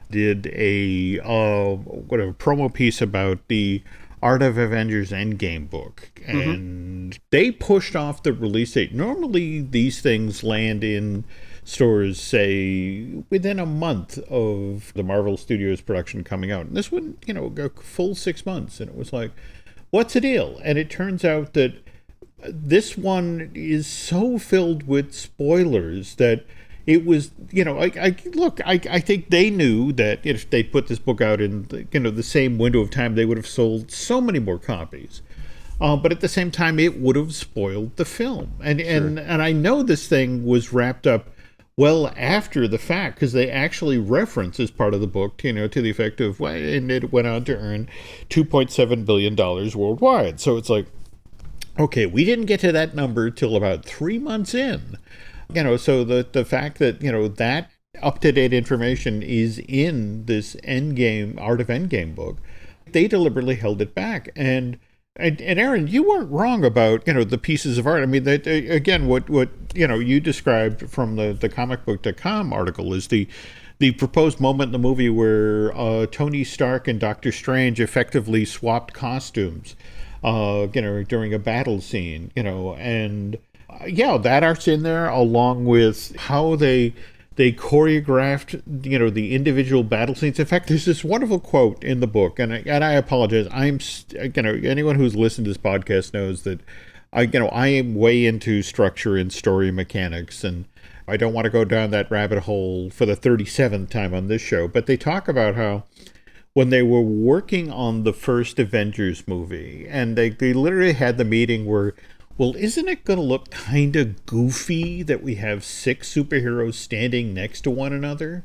did a promo piece about the Art of Avengers Endgame book, and they pushed off the release date. Normally, these things land in stores, say, within a month of the Marvel Studios production coming out. And this one, a full 6 months, and it was like, what's the deal? And it turns out that this one is so filled with spoilers that it was, I think they knew that if they put this book out in the same window of time, they would have sold so many more copies. But at the same time, it would have spoiled the film. And I know this thing was wrapped up well after the fact, because they actually reference as part of the book, to the effect of, and it went on to earn $2.7 billion worldwide. So it's like, okay, we didn't get to that number till about 3 months in. So the fact that, that up-to-date information is in this Art of Endgame book, they deliberately held it back. And Aaron, you weren't wrong about, the pieces of art. I mean, again, what you described from the comicbook.com article is the proposed moment in the movie where Tony Stark and Doctor Strange effectively swapped costumes, during a battle scene, and that art's in there, along with how they choreographed, the individual battle scenes. In fact, there's this wonderful quote in the book, and I apologize. Anyone who's listened to this podcast knows that I am way into structure and story mechanics, and I don't want to go down that rabbit hole for the 37th time on this show. But they talk about how when they were working on the first Avengers movie, and they literally had the meeting where, well, isn't it going to look kind of goofy that we have 6 superheroes standing next to one another?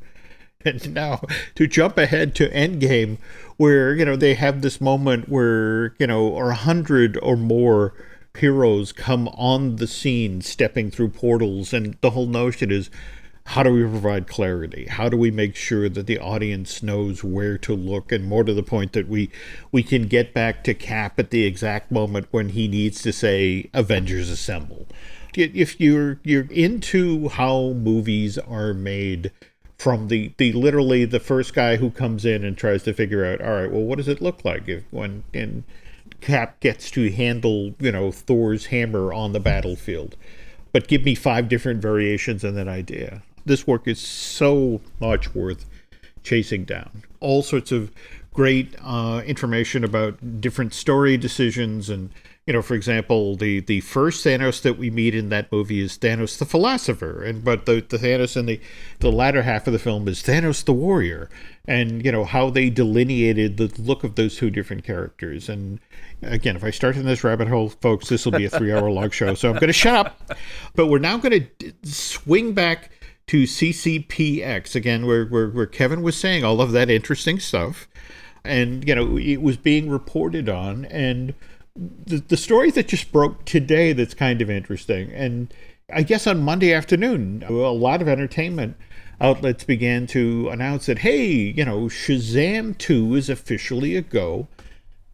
And now to jump ahead to Endgame, where, they have this moment where, or 100 or more heroes come on the scene stepping through portals. And the whole notion is, how do we provide clarity? How do we make sure that the audience knows where to look? And more to the point, that we can get back to Cap at the exact moment when he needs to say, Avengers Assemble. If you're into how movies are made, from the literally the first guy who comes in and tries to figure out, all right, well, what does it look like when Cap gets to handle, Thor's hammer on the battlefield? But give me 5 different variations on that idea. This work is so much worth chasing down. All sorts of great information about different story decisions. And, for example, the first Thanos that we meet in that movie is Thanos the Philosopher. But the Thanos in the latter half of the film is Thanos the Warrior. And, how they delineated the look of those 2 different characters. And again, if I start in this rabbit hole, folks, this will be a 3-hour long show. So I'm going to shut up. But we're now going to swing back to CCPX again, where Kevin was saying all of that interesting stuff, and it was being reported on, and the story that just broke today that's kind of interesting. And I guess on Monday afternoon, a lot of entertainment outlets began to announce that, hey, Shazam 2 is officially a go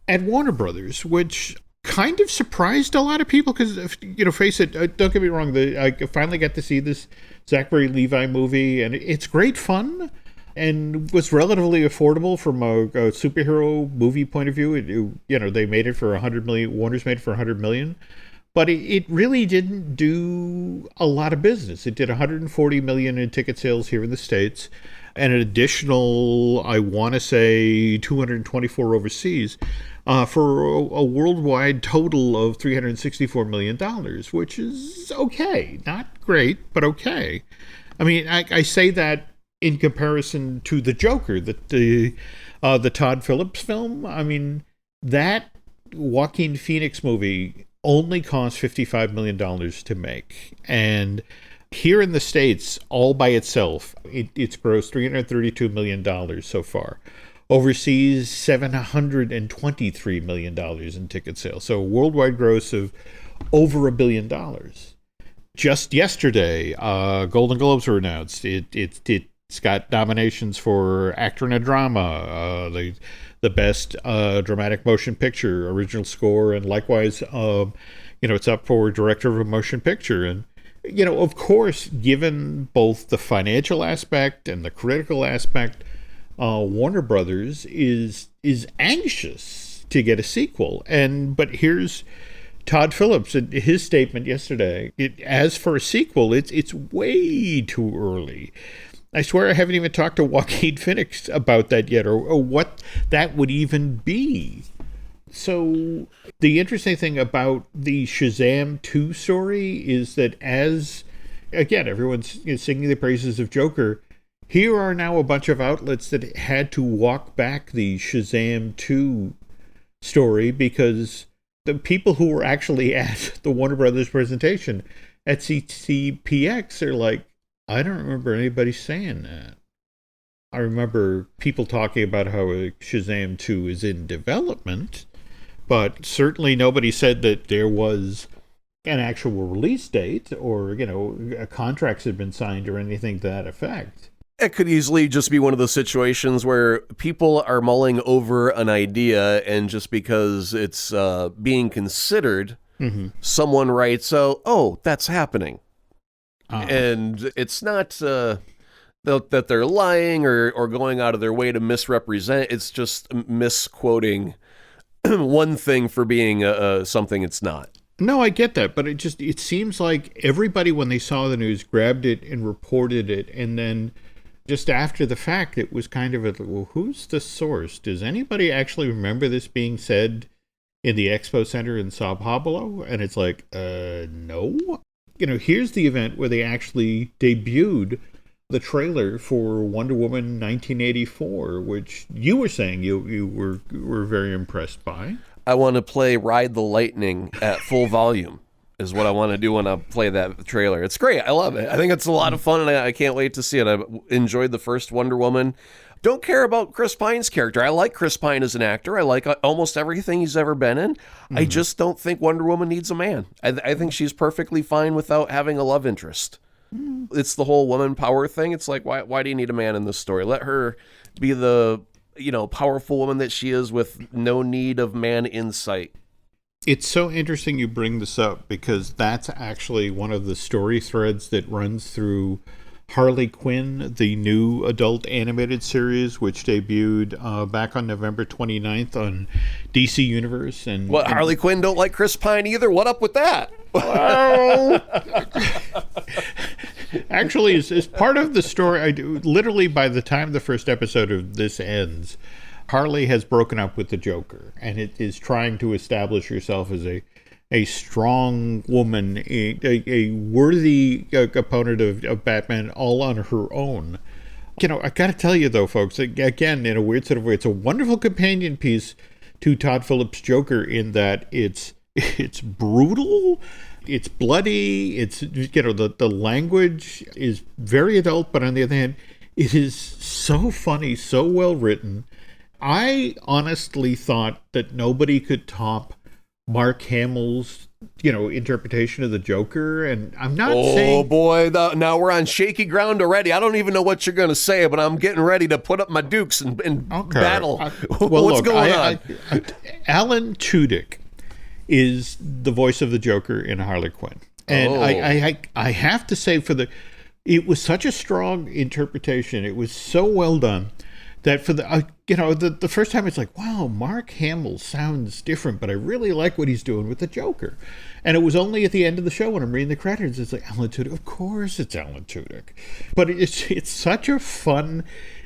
at Warner Brothers, which kind of surprised a lot of people because, face it, don't get me wrong, I finally got to see this Zachary Levi movie, and it's great fun and was relatively affordable from a superhero movie point of view. They made it for $100 million. Warner's made it for $100 million. but it really didn't do a lot of business. It did 140 million in ticket sales here in the States, and an additional, I want to say, 224 overseas, for a worldwide total of $364 million, which is okay. Not great, but okay. I mean, I say that in comparison to The Joker, the Todd Phillips film. I mean, that Joaquin Phoenix movie only cost $55 million to make. And here in the States, all by itself, it's grossed $332 million so far. Overseas, $723 million in ticket sales. So a worldwide gross of over $1 billion. Just yesterday, Golden Globes were announced. It's got nominations for actor in a drama, the best dramatic motion picture, original score, and likewise, it's up for director of a motion picture. And, of course, given both the financial aspect and the critical aspect, Warner Brothers is anxious to get a sequel. But here's Todd Phillips, his statement yesterday. As for a sequel, it's way too early. I swear I haven't even talked to Joaquin Phoenix about that yet, or what that would even be. So the interesting thing about the Shazam 2 story is that everyone's singing the praises of Joker, here are now a bunch of outlets that had to walk back the Shazam 2 story because the people who were actually at the Warner Brothers presentation at CCPX are like, I don't remember anybody saying that. I remember people talking about how Shazam 2 is in development, but certainly nobody said that there was an actual release date or, contracts had been signed or anything to that effect. It could easily just be one of those situations where people are mulling over an idea, and just because it's being considered, someone writes, oh, that's happening. And it's not that they're lying or going out of their way to misrepresent. It's just misquoting one thing for being something it's not. No, I get that, but it seems like everybody, when they saw the news, grabbed it and reported it, and then just after the fact, it was kind of well, who's the source? Does anybody actually remember this being said in the Expo Center in Sao Paulo? And it's like, no. Here's the event where they actually debuted the trailer for Wonder Woman 1984, which you were saying you were very impressed by. I want to play Ride the Lightning at full volume is what I want to do when I play that trailer. It's great. I love it. I think it's a lot of fun, and I can't wait to see it. I enjoyed the first Wonder Woman. Don't care about Chris Pine's character. I like Chris Pine as an actor. I like almost everything he's ever been in. I just don't think Wonder Woman needs a man. I think she's perfectly fine without having a love interest. It's the whole woman power thing. It's like, why do you need a man in this story? Let her be the powerful woman that she is with no need of man insight. It's so interesting you bring this up because that's actually one of the story threads that runs through Harley Quinn, the new adult animated series, which debuted back on November 29th on DC Universe. And Harley Quinn don't like Chris Pine either? What up with that? Actually, as part of the story, literally by the time the first episode of this ends, Harley has broken up with the Joker, and it is trying to establish herself as a strong woman, a worthy opponent of Batman, all on her own. I got to tell you, though, folks, again, in a weird sort of way, it's a wonderful companion piece to Todd Phillips' Joker in that it's brutal, it's bloody, it's the language is very adult, but on the other hand, it is so funny, so well written. I honestly thought that nobody could top Mark Hamill's, interpretation of the Joker, and I'm not saying... Oh, boy, now we're on shaky ground already. I don't even know what you're going to say, but I'm getting ready to put up my dukes and battle. What's going on? Alan Tudyk is the voice of the Joker in Harley Quinn. And I have to say, it was such a strong interpretation. It was so well done that the first time it's like, wow, Mark Hamill sounds different, but I really like what he's doing with the Joker. And it was only at the end of the show when I'm reading the credits, it's like, Alan Tudyk. Of course it's Alan Tudyk. But it's such a fun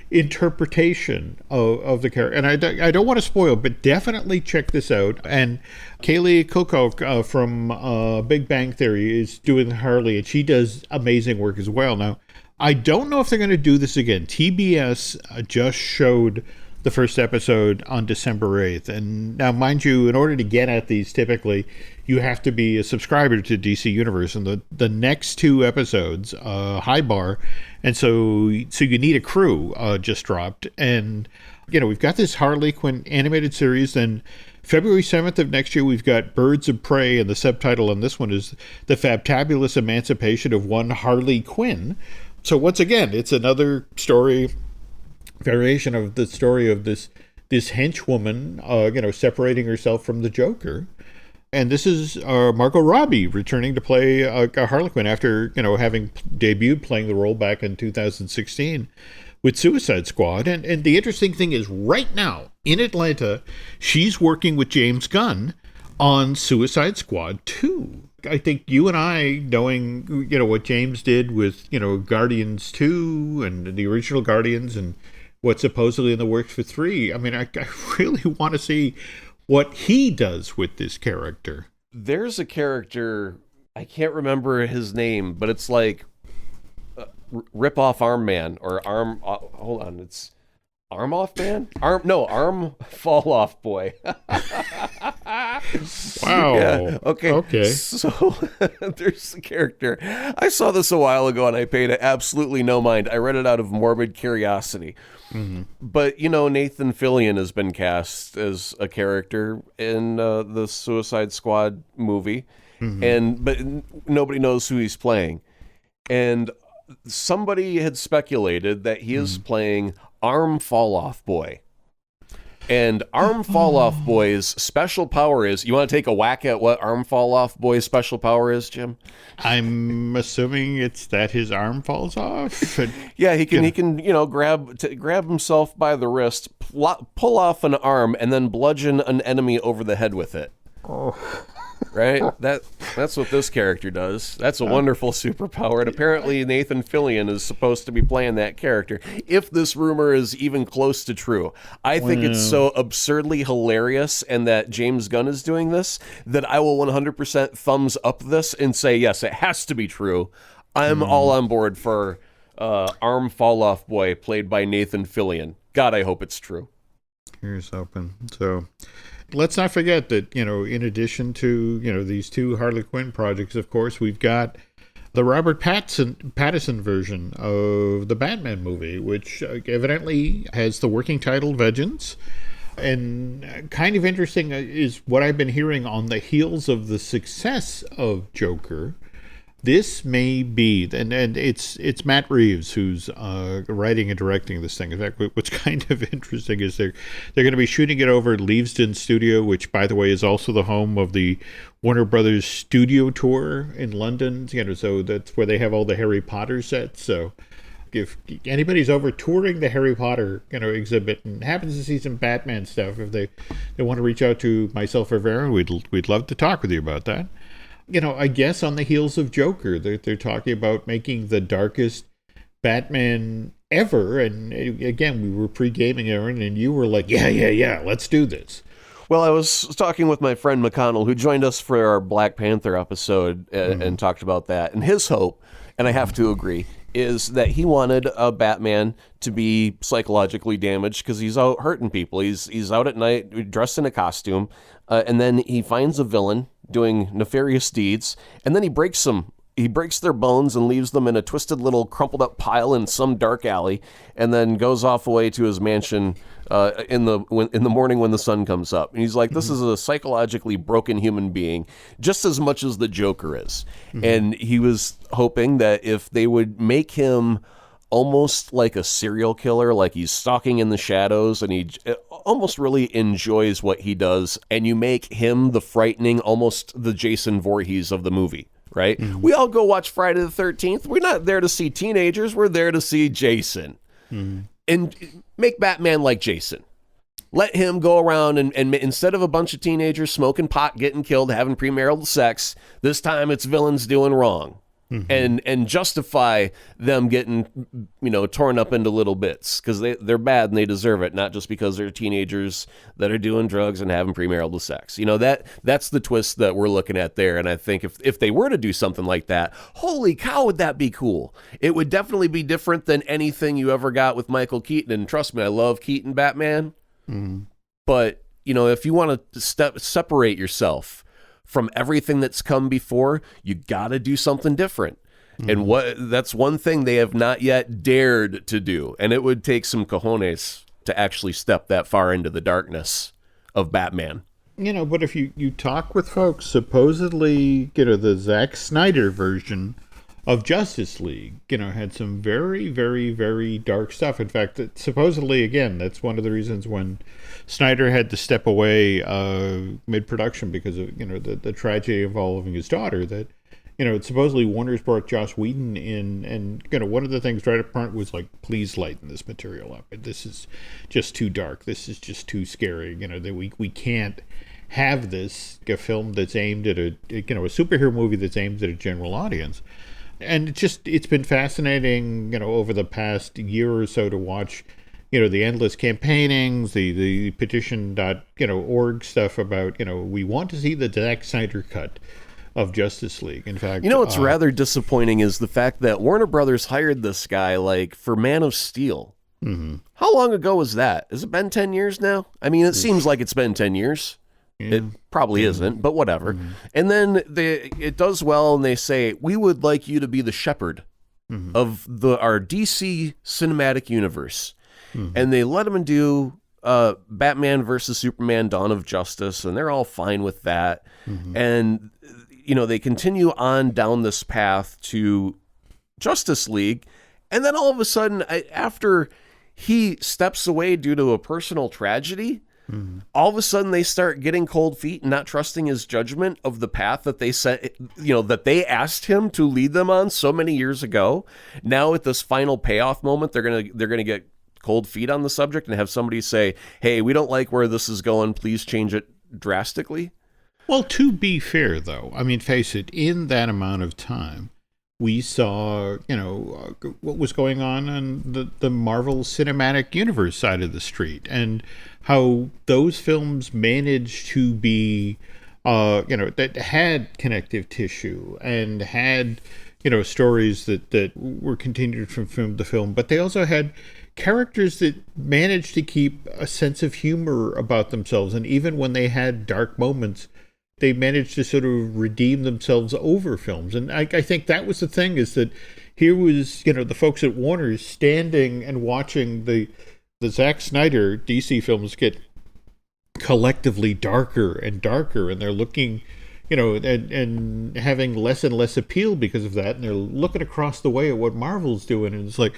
interpretation of the character. And I don't want to spoil, but definitely check this out. And Kaylee Kuko from Big Bang Theory is doing Harley, and she does amazing work as well. Now, I don't know if they're going to do this again. TBS just showed the first episode on December 8th. And now, mind you, in order to get at these, typically, you have to be a subscriber to DC Universe. And the next two episodes, high bar. And so you need a crew just dropped. And, we've got this Harley Quinn animated series. Then February 7th of next year, we've got Birds of Prey. And the subtitle on this one is The Fabtabulous Emancipation of One Harley Quinn. So once again, it's another story, variation of the story of this henchwoman, separating herself from the Joker. And this is Margot Robbie returning to play Harley Quinn after, having debuted playing the role back in 2016 with Suicide Squad. And the interesting thing is right now in Atlanta, she's working with James Gunn on Suicide Squad 2. I think you and I, knowing, what James did with, Guardians 2 and the original Guardians and what's supposedly in the works for 3, I mean, I really want to see what he does with this character. There's a character, I can't remember his name, but it's like Rip Off Arm Man or Arm, hold on, it's Arm Off Man? Arm Fall Off Boy. Wow. Yeah. Okay. So there's a character. I saw this a while ago and I paid it absolutely no mind. I read it out of morbid curiosity. Mm-hmm. But, Nathan Fillion has been cast as a character in the Suicide Squad movie. Mm-hmm. But nobody knows who he's playing. And somebody had speculated that he is playing Arm Fall Off Boy. And Arm Fall Off Boy's special power is, you want to take a whack at what Arm Fall Off Boy's special power is, Jim? I'm assuming it's that his arm falls off. Yeah, he can grab himself by the wrist, pull off an arm, and then bludgeon an enemy over the head with it. Oh. Right? That's what this character does. That's a wonderful superpower. And apparently Nathan Fillion is supposed to be playing that character. If this rumor is even close to true, I think it's so absurdly hilarious and that James Gunn is doing this that I will 100% thumbs up this and say, yes, it has to be true. I'm all on board for Arm Fall Off Boy played by Nathan Fillion. God, I hope it's true. Here's hoping. So let's not forget that, in addition to, these two Harley Quinn projects, of course, we've got the Robert Pattinson version of the Batman movie, which evidently has the working title Vengeance. And kind of interesting is what I've been hearing on the heels of the success of Joker. This may be, and it's Matt Reeves who's writing and directing this thing. In fact, what's kind of interesting is they're going to be shooting it over at Leavesden Studio, which, by the way, is also the home of the Warner Brothers Studio Tour in London. So that's where they have all the Harry Potter sets. So if anybody's over touring the Harry Potter exhibit and happens to see some Batman stuff, if they want to reach out to myself or Vera, we'd love to talk with you about that. I guess on the heels of Joker, they're talking about making the darkest Batman ever. And again, we were pre-gaming, Aaron, and you were like, yeah, let's do this. Well, I was talking with my friend McConnell, who joined us for our Black Panther episode and talked about that. And his hope, and I have to agree, is that he wanted a Batman to be psychologically damaged because he's out hurting people. He's out at night dressed in a costume, and then he finds a villain doing nefarious deeds, and then he breaks their bones and leaves them in a twisted little crumpled up pile in some dark alley, and then goes off away to his mansion in the morning when the sun comes up. And he's like, this is a psychologically broken human being, just as much as the Joker is. And he was hoping that if they would make him almost like a serial killer, like he's stalking in the shadows and he almost really enjoys what he does, and you make him the frightening, almost the Jason Voorhees of the movie, right? We all go watch Friday the 13th. We're not there to see teenagers. We're there to see Jason. And make Batman like Jason. let him go around and instead of a bunch of teenagers smoking pot, getting killed, having premarital sex, this time it's villains doing wrong. And justify them getting, torn up into little bits because they're bad and they deserve it, not just because they're teenagers that are doing drugs and having premarital sex. That's the twist that we're looking at there. And I think if they were to do something like that, holy cow, would that be cool? It would definitely be different than anything you ever got with Michael Keaton. And trust me, I love Keaton Batman. But, if you want to separate yourself from everything that's come before, you got to do something different. And that's one thing they have not yet dared to do. And it would take some cojones to actually step that far into the darkness of Batman. But if you talk with folks, supposedly, the Zack Snyder version of Justice League, had some very, very, very dark stuff. In fact, supposedly, again, that's one of the reasons when Snyder had to step away mid-production because of, the tragedy involving his daughter, that, supposedly Warner's brought Joss Whedon in, and, one of the things right up front was like, please lighten this material up. This is just too dark. This is just too scary. That we can't have this, a film that's aimed at a superhero movie that's aimed at a general audience. And it's been fascinating, over the past year or so to watch, the endless campaignings, the petition.org stuff about, we want to see the Zack Snyder cut of Justice League. In fact, what's rather disappointing is the fact that Warner Brothers hired this guy for Man of Steel. How long ago was that? Has it been 10 years now? I mean, it seems like it's been 10 years. It probably isn't, but whatever. And then it does well, and they say, we would like you to be the shepherd of our DC cinematic universe. And they let him do Batman versus Superman, Dawn of Justice, and they're all fine with that. And, they continue on down this path to Justice League, and then all of a sudden, after he steps away due to a personal tragedy, all of a sudden they start getting cold feet and not trusting his judgment of the path that they set, that they asked him to lead them on so many years ago. Now at this final payoff moment, they're gonna get cold feet on the subject and have somebody say, "Hey, we don't like where this is going. Please change it drastically." Well, to be fair, though, I mean, face it, in that amount of time, we saw, what was going on the Marvel Cinematic Universe side of the street, and how those films managed to be, that had connective tissue and had, stories that were continued from film to film, but they also had characters that managed to keep a sense of humor about themselves, and even when they had dark moments, they managed to sort of redeem themselves over films. And I think that was the thing, is that here was, the folks at Warner standing and watching the Zack Snyder DC films get collectively darker and darker, and they're looking, and having less and less appeal because of that. And they're looking across the way at what Marvel's doing, and it's like,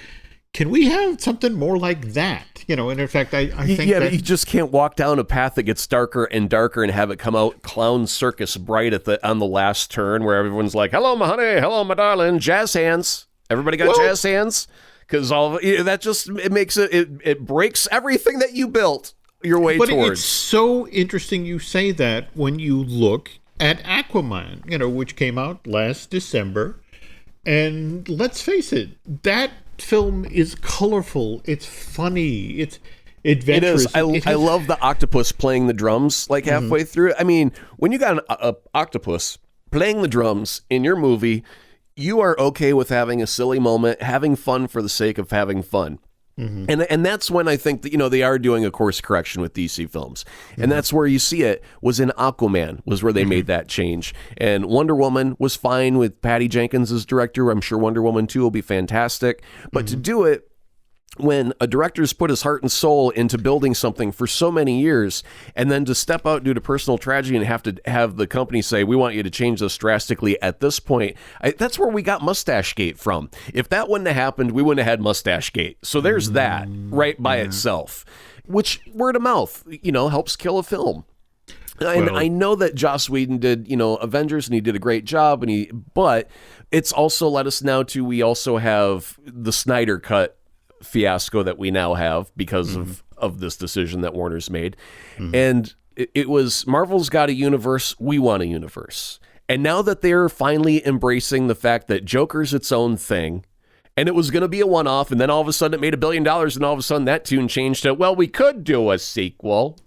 can we have something more like that? And in fact, I think but you just can't walk down a path that gets darker and darker and have it come out clown circus bright on the last turn, where everyone's like, "Hello, my honey. Hello, my darling. Jazz hands. Everybody got jazz hands." Because that just it breaks everything that you built your way towards. But it's so interesting you say that when you look at Aquaman, which came out last December, and let's face it, that film is colorful, it's funny, it's adventurous. It is. I love the octopus playing the drums halfway through. I mean, when you got an octopus playing the drums in your movie, you are okay with having a silly moment, having fun for the sake of having fun. And that's when I think that, they are doing a course correction with DC films. And that's where you see it, was in Aquaman, was where they made that change. And Wonder Woman was fine with Patty Jenkins as director. I'm sure Wonder Woman 2 will be fantastic. But to do it when a director's put his heart and soul into building something for so many years, and then to step out due to personal tragedy and have to have the company say, "We want you to change this drastically at this point," that's where we got Mustache Gate from. If that wouldn't have happened, we wouldn't have had Mustache Gate. So there's that right by itself, which word of mouth, helps kill a film. And I know that Joss Whedon did, Avengers, and he did a great job, but it's also led us now to, we also have the Snyder Cut fiasco that we now have because of this decision that Warner's made. And it was, Marvel's got a universe, we want a universe. And now that they're finally embracing the fact that Joker's its own thing, and it was going to be a one-off, and then all of a sudden it made $1 billion, and all of a sudden that tune changed to, well, we could do a sequel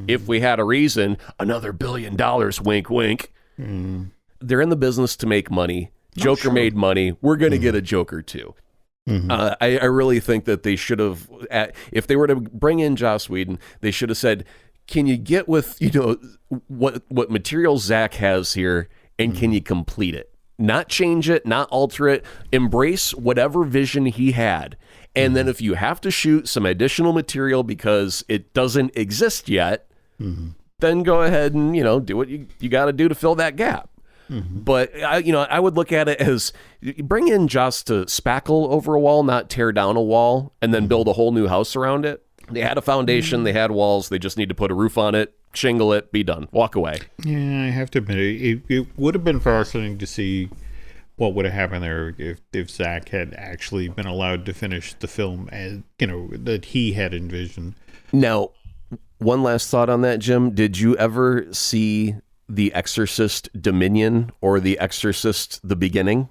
if we had a reason. Another $1 billion, wink, wink. They're in the business to make money. Joker made money. We're going to get a Joker too. I really think that they should have, if they were to bring in Joss Whedon, they should have said, can you get with, what material Zach has here, and can you complete it? Not change it, not alter it. Embrace whatever vision he had. And then if you have to shoot some additional material because it doesn't exist yet, then go ahead and, do what you got to do to fill that gap. But, I would look at it as bring in Joss to spackle over a wall, not tear down a wall, and then build a whole new house around it. They had a foundation, they had walls, they just need to put a roof on it, shingle it, be done, walk away. Yeah, I have to admit, it would have been fascinating to see what would have happened there if Zach had actually been allowed to finish the film as, that he had envisioned. Now, one last thought on that, Jim. Did you ever see The Exorcist Dominion or The Exorcist The Beginning?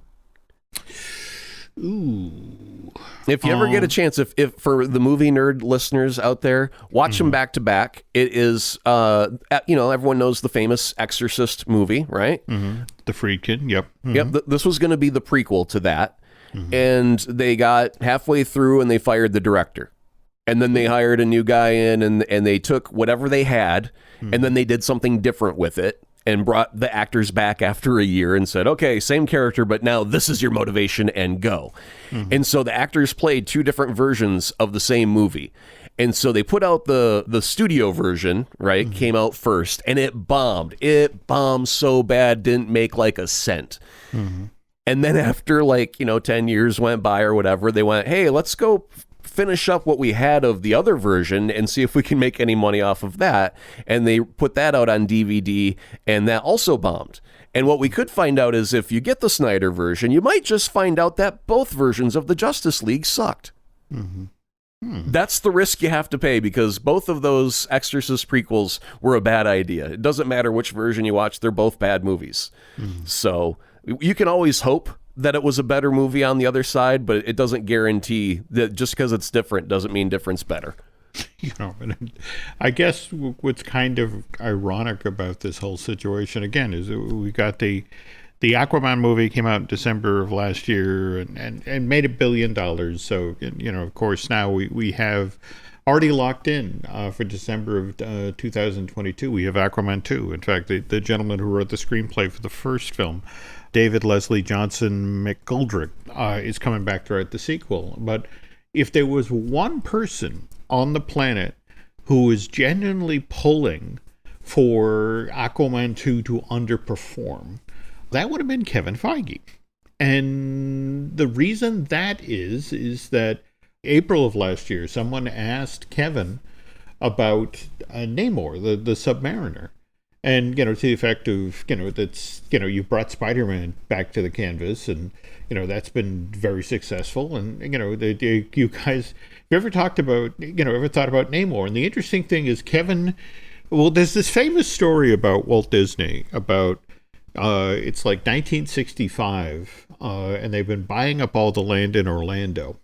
Ooh. If you ever get a chance, if for the movie nerd listeners out there, watch them back to back. It is, everyone knows the famous Exorcist movie, right? The Friedkin, yep. Yep. This was going to be the prequel to that. And they got halfway through and they fired the director. And then they hired a new guy in and they took whatever they had and then they did something different with it and brought the actors back after a year and said, okay, same character, but now this is your motivation and go. And so the actors played two different versions of the same movie. And so they put out the studio version, right? Came out first and it bombed. It bombed so bad, didn't make like a cent. And then after 10 years went by or whatever, they went, hey, let's go finish up what we had of the other version and see if we can make any money off of that. And they put that out on DVD and that also bombed. And what we could find out is if you get the Snyder version, you might just find out that both versions of the Justice League sucked. That's the risk you have to pay because both of those Exorcist prequels were a bad idea. It doesn't matter which version you watch, they're both bad movies. So you can always hope that it was a better movie on the other side, but it doesn't guarantee that just because it's different doesn't mean different's better. I guess what's kind of ironic about this whole situation, again, is that we got the Aquaman movie came out in December of last year and made $1 billion. So, of course, now we have already locked in for December of 2022. We have Aquaman 2. In fact, the gentleman who wrote the screenplay for the first film, David Leslie Johnson McGoldrick, is coming back to write the sequel. But if there was one person on the planet who was genuinely pulling for Aquaman 2 to underperform, that would have been Kevin Feige. And the reason that is that April of last year, someone asked Kevin about Namor, the Submariner. And, to the effect of, that's, you brought Spider-Man back to the canvas and, that's been very successful. And, you guys, have you ever talked about, ever thought about Namor? And the interesting thing is there's this famous story about Walt Disney about, it's like 1965, and they've been buying up all the land in Orlando.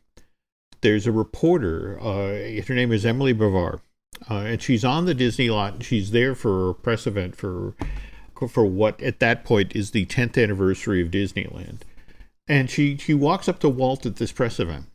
There's a reporter, her name is Emily Bavar. And she's on the Disney lot. And she's there for a press event for what at that point is the 10th anniversary of Disneyland. And she walks up to Walt at this press event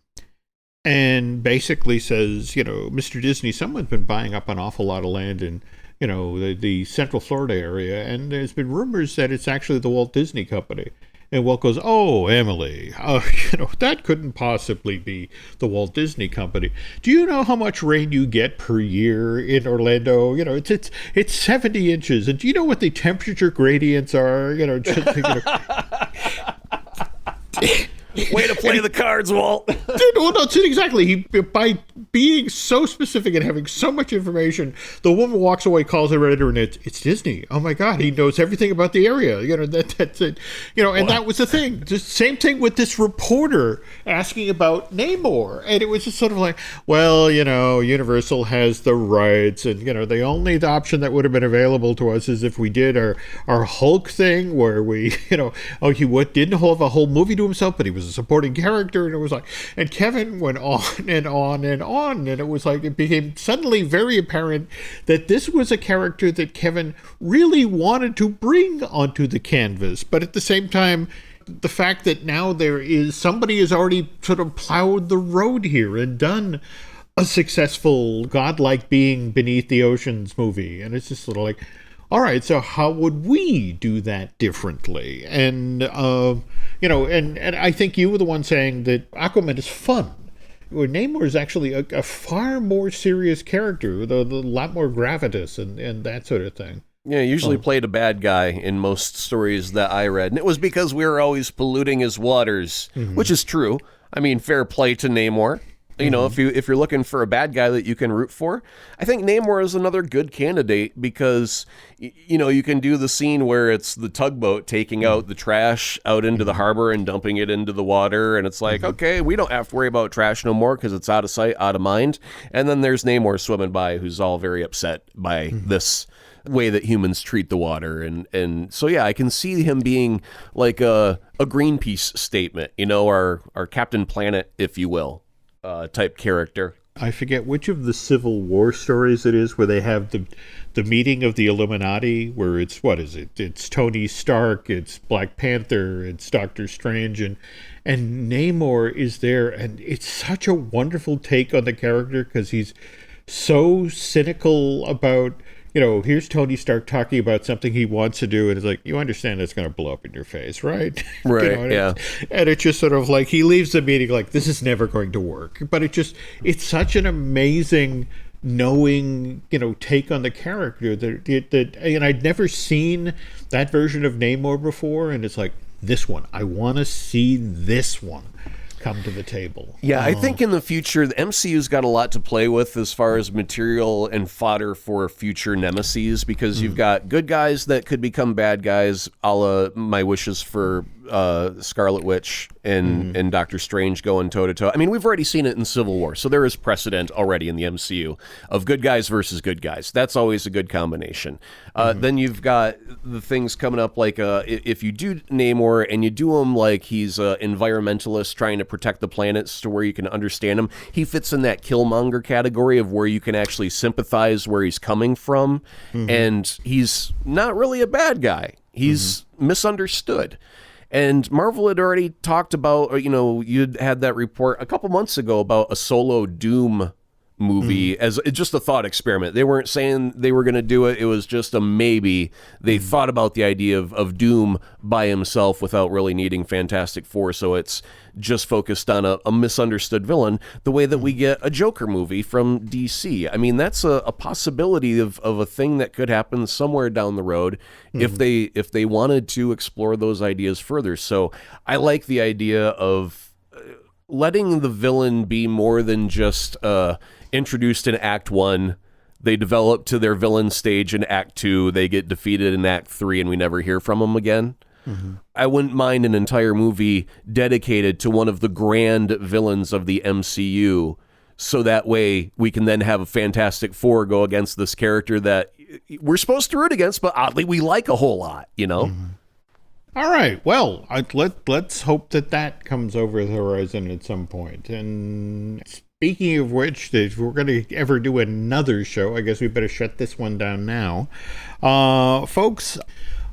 and basically says, Mr. Disney, someone's been buying up an awful lot of land in, the Central Florida area. And there's been rumors that it's actually the Walt Disney Company. And Walt goes, oh, Emily, that couldn't possibly be the Walt Disney Company. Do you know how much rain you get per year in Orlando? It's 70 inches. And do you know what the temperature gradients are? Way to play the cards, Walt. Dude, well, that's it exactly. By being so specific and having so much information, the woman walks away, calls her editor, and it's Disney. Oh my God, he knows everything about the area. That's it. And that was the thing. The same thing with this reporter asking about Namor, and it was just sort of like, well, Universal has the rights, and the only option that would have been available to us is if we did our Hulk thing, where we, he didn't have a whole movie to himself, but he was a supporting character, and it was like, and Kevin went on and on and on, and it was like, it became suddenly very apparent that this was a character that Kevin really wanted to bring onto the canvas, but at the same time, the fact that now somebody has already sort of plowed the road here and done a successful godlike being beneath the oceans movie, and it's just sort of like, all right, so how would we do that differently? And, and I think you were the one saying that Aquaman is fun. Where Namor is actually a far more serious character with a lot more gravitas and that sort of thing. Yeah, usually played a bad guy in most stories that I read. And it was because we were always polluting his waters, which is true. I mean, fair play to Namor. If you're looking for a bad guy that you can root for, I think Namor is another good candidate because, you can do the scene where it's the tugboat taking out the trash out into the harbor and dumping it into the water. And it's like, okay, we don't have to worry about trash no more because it's out of sight, out of mind. And then there's Namor swimming by who's all very upset by this way that humans treat the water. And so, yeah, I can see him being like a Greenpeace statement, our Captain Planet, if you will. Type character. I forget which of the Civil War stories it is where they have the meeting of the Illuminati, where it's Tony Stark, it's Black Panther, it's Doctor Strange, and Namor is there, and it's such a wonderful take on the character because he's so cynical about, here's Tony Stark talking about something he wants to do, and it's like, you understand it's going to blow up in your face, right? Right, yeah. And it's just sort of like, he leaves the meeting like, this is never going to work. But it's such an amazing knowing, take on the character that and I'd never seen that version of Namor before, and it's like, this one, I want to see this one come to the table. Yeah, I think in the future, the MCU's got a lot to play with as far as material and fodder for future nemesis, because you've got good guys that could become bad guys, a la my wishes for Scarlet Witch and Doctor Strange going toe-to-toe. I mean, we've already seen it in Civil War, so there is precedent already in the MCU of good guys versus good guys. That's always a good combination. Then you've got the things coming up like if you do Namor and you do him like he's an environmentalist trying to protect the planet to where you can understand him, he fits in that Killmonger category of where you can actually sympathize where he's coming from, and he's not really a bad guy. He's misunderstood. And Marvel had already talked about, you'd had that report a couple months ago about a solo Doom movie as just a thought experiment. They weren't saying they were going to do it. It was just a maybe. They thought about the idea of Doom by himself without really needing Fantastic Four. So it's just focused on a misunderstood villain, the way that we get a Joker movie from DC. I mean, that's a possibility of a thing that could happen somewhere down the road if they wanted to explore those ideas further. So I like the idea of letting the villain be more than just introduced in Act 1. They develop to their villain stage in Act 2. They get defeated in Act 3, and we never hear from them again. I wouldn't mind an entire movie dedicated to one of the grand villains of the MCU, so that way we can then have a Fantastic Four go against this character that we're supposed to root against, but oddly we like a whole lot, All right. Well, let's hope that comes over the horizon at some point. And speaking of which, if we're going to ever do another show, I guess we better shut this one down now. Folks,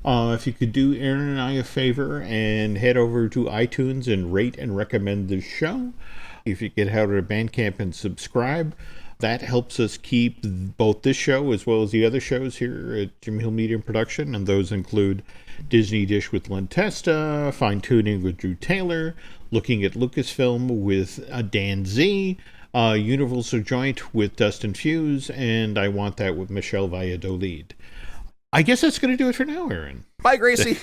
if you could do Aaron and I a favor and head over to iTunes and rate and recommend the show. If you get out of Bandcamp and subscribe, that helps us keep both this show as well as the other shows here at Jim Hill Media Production, and those include Disney Dish with Len Testa, Fine Tuning with Drew Taylor, Looking at Lucasfilm with Dan Z, Universal Joint with Dustin Fuse, and I Want That with Michelle Valladolid. I guess that's going to do it for now, Aaron. Bye, Gracie.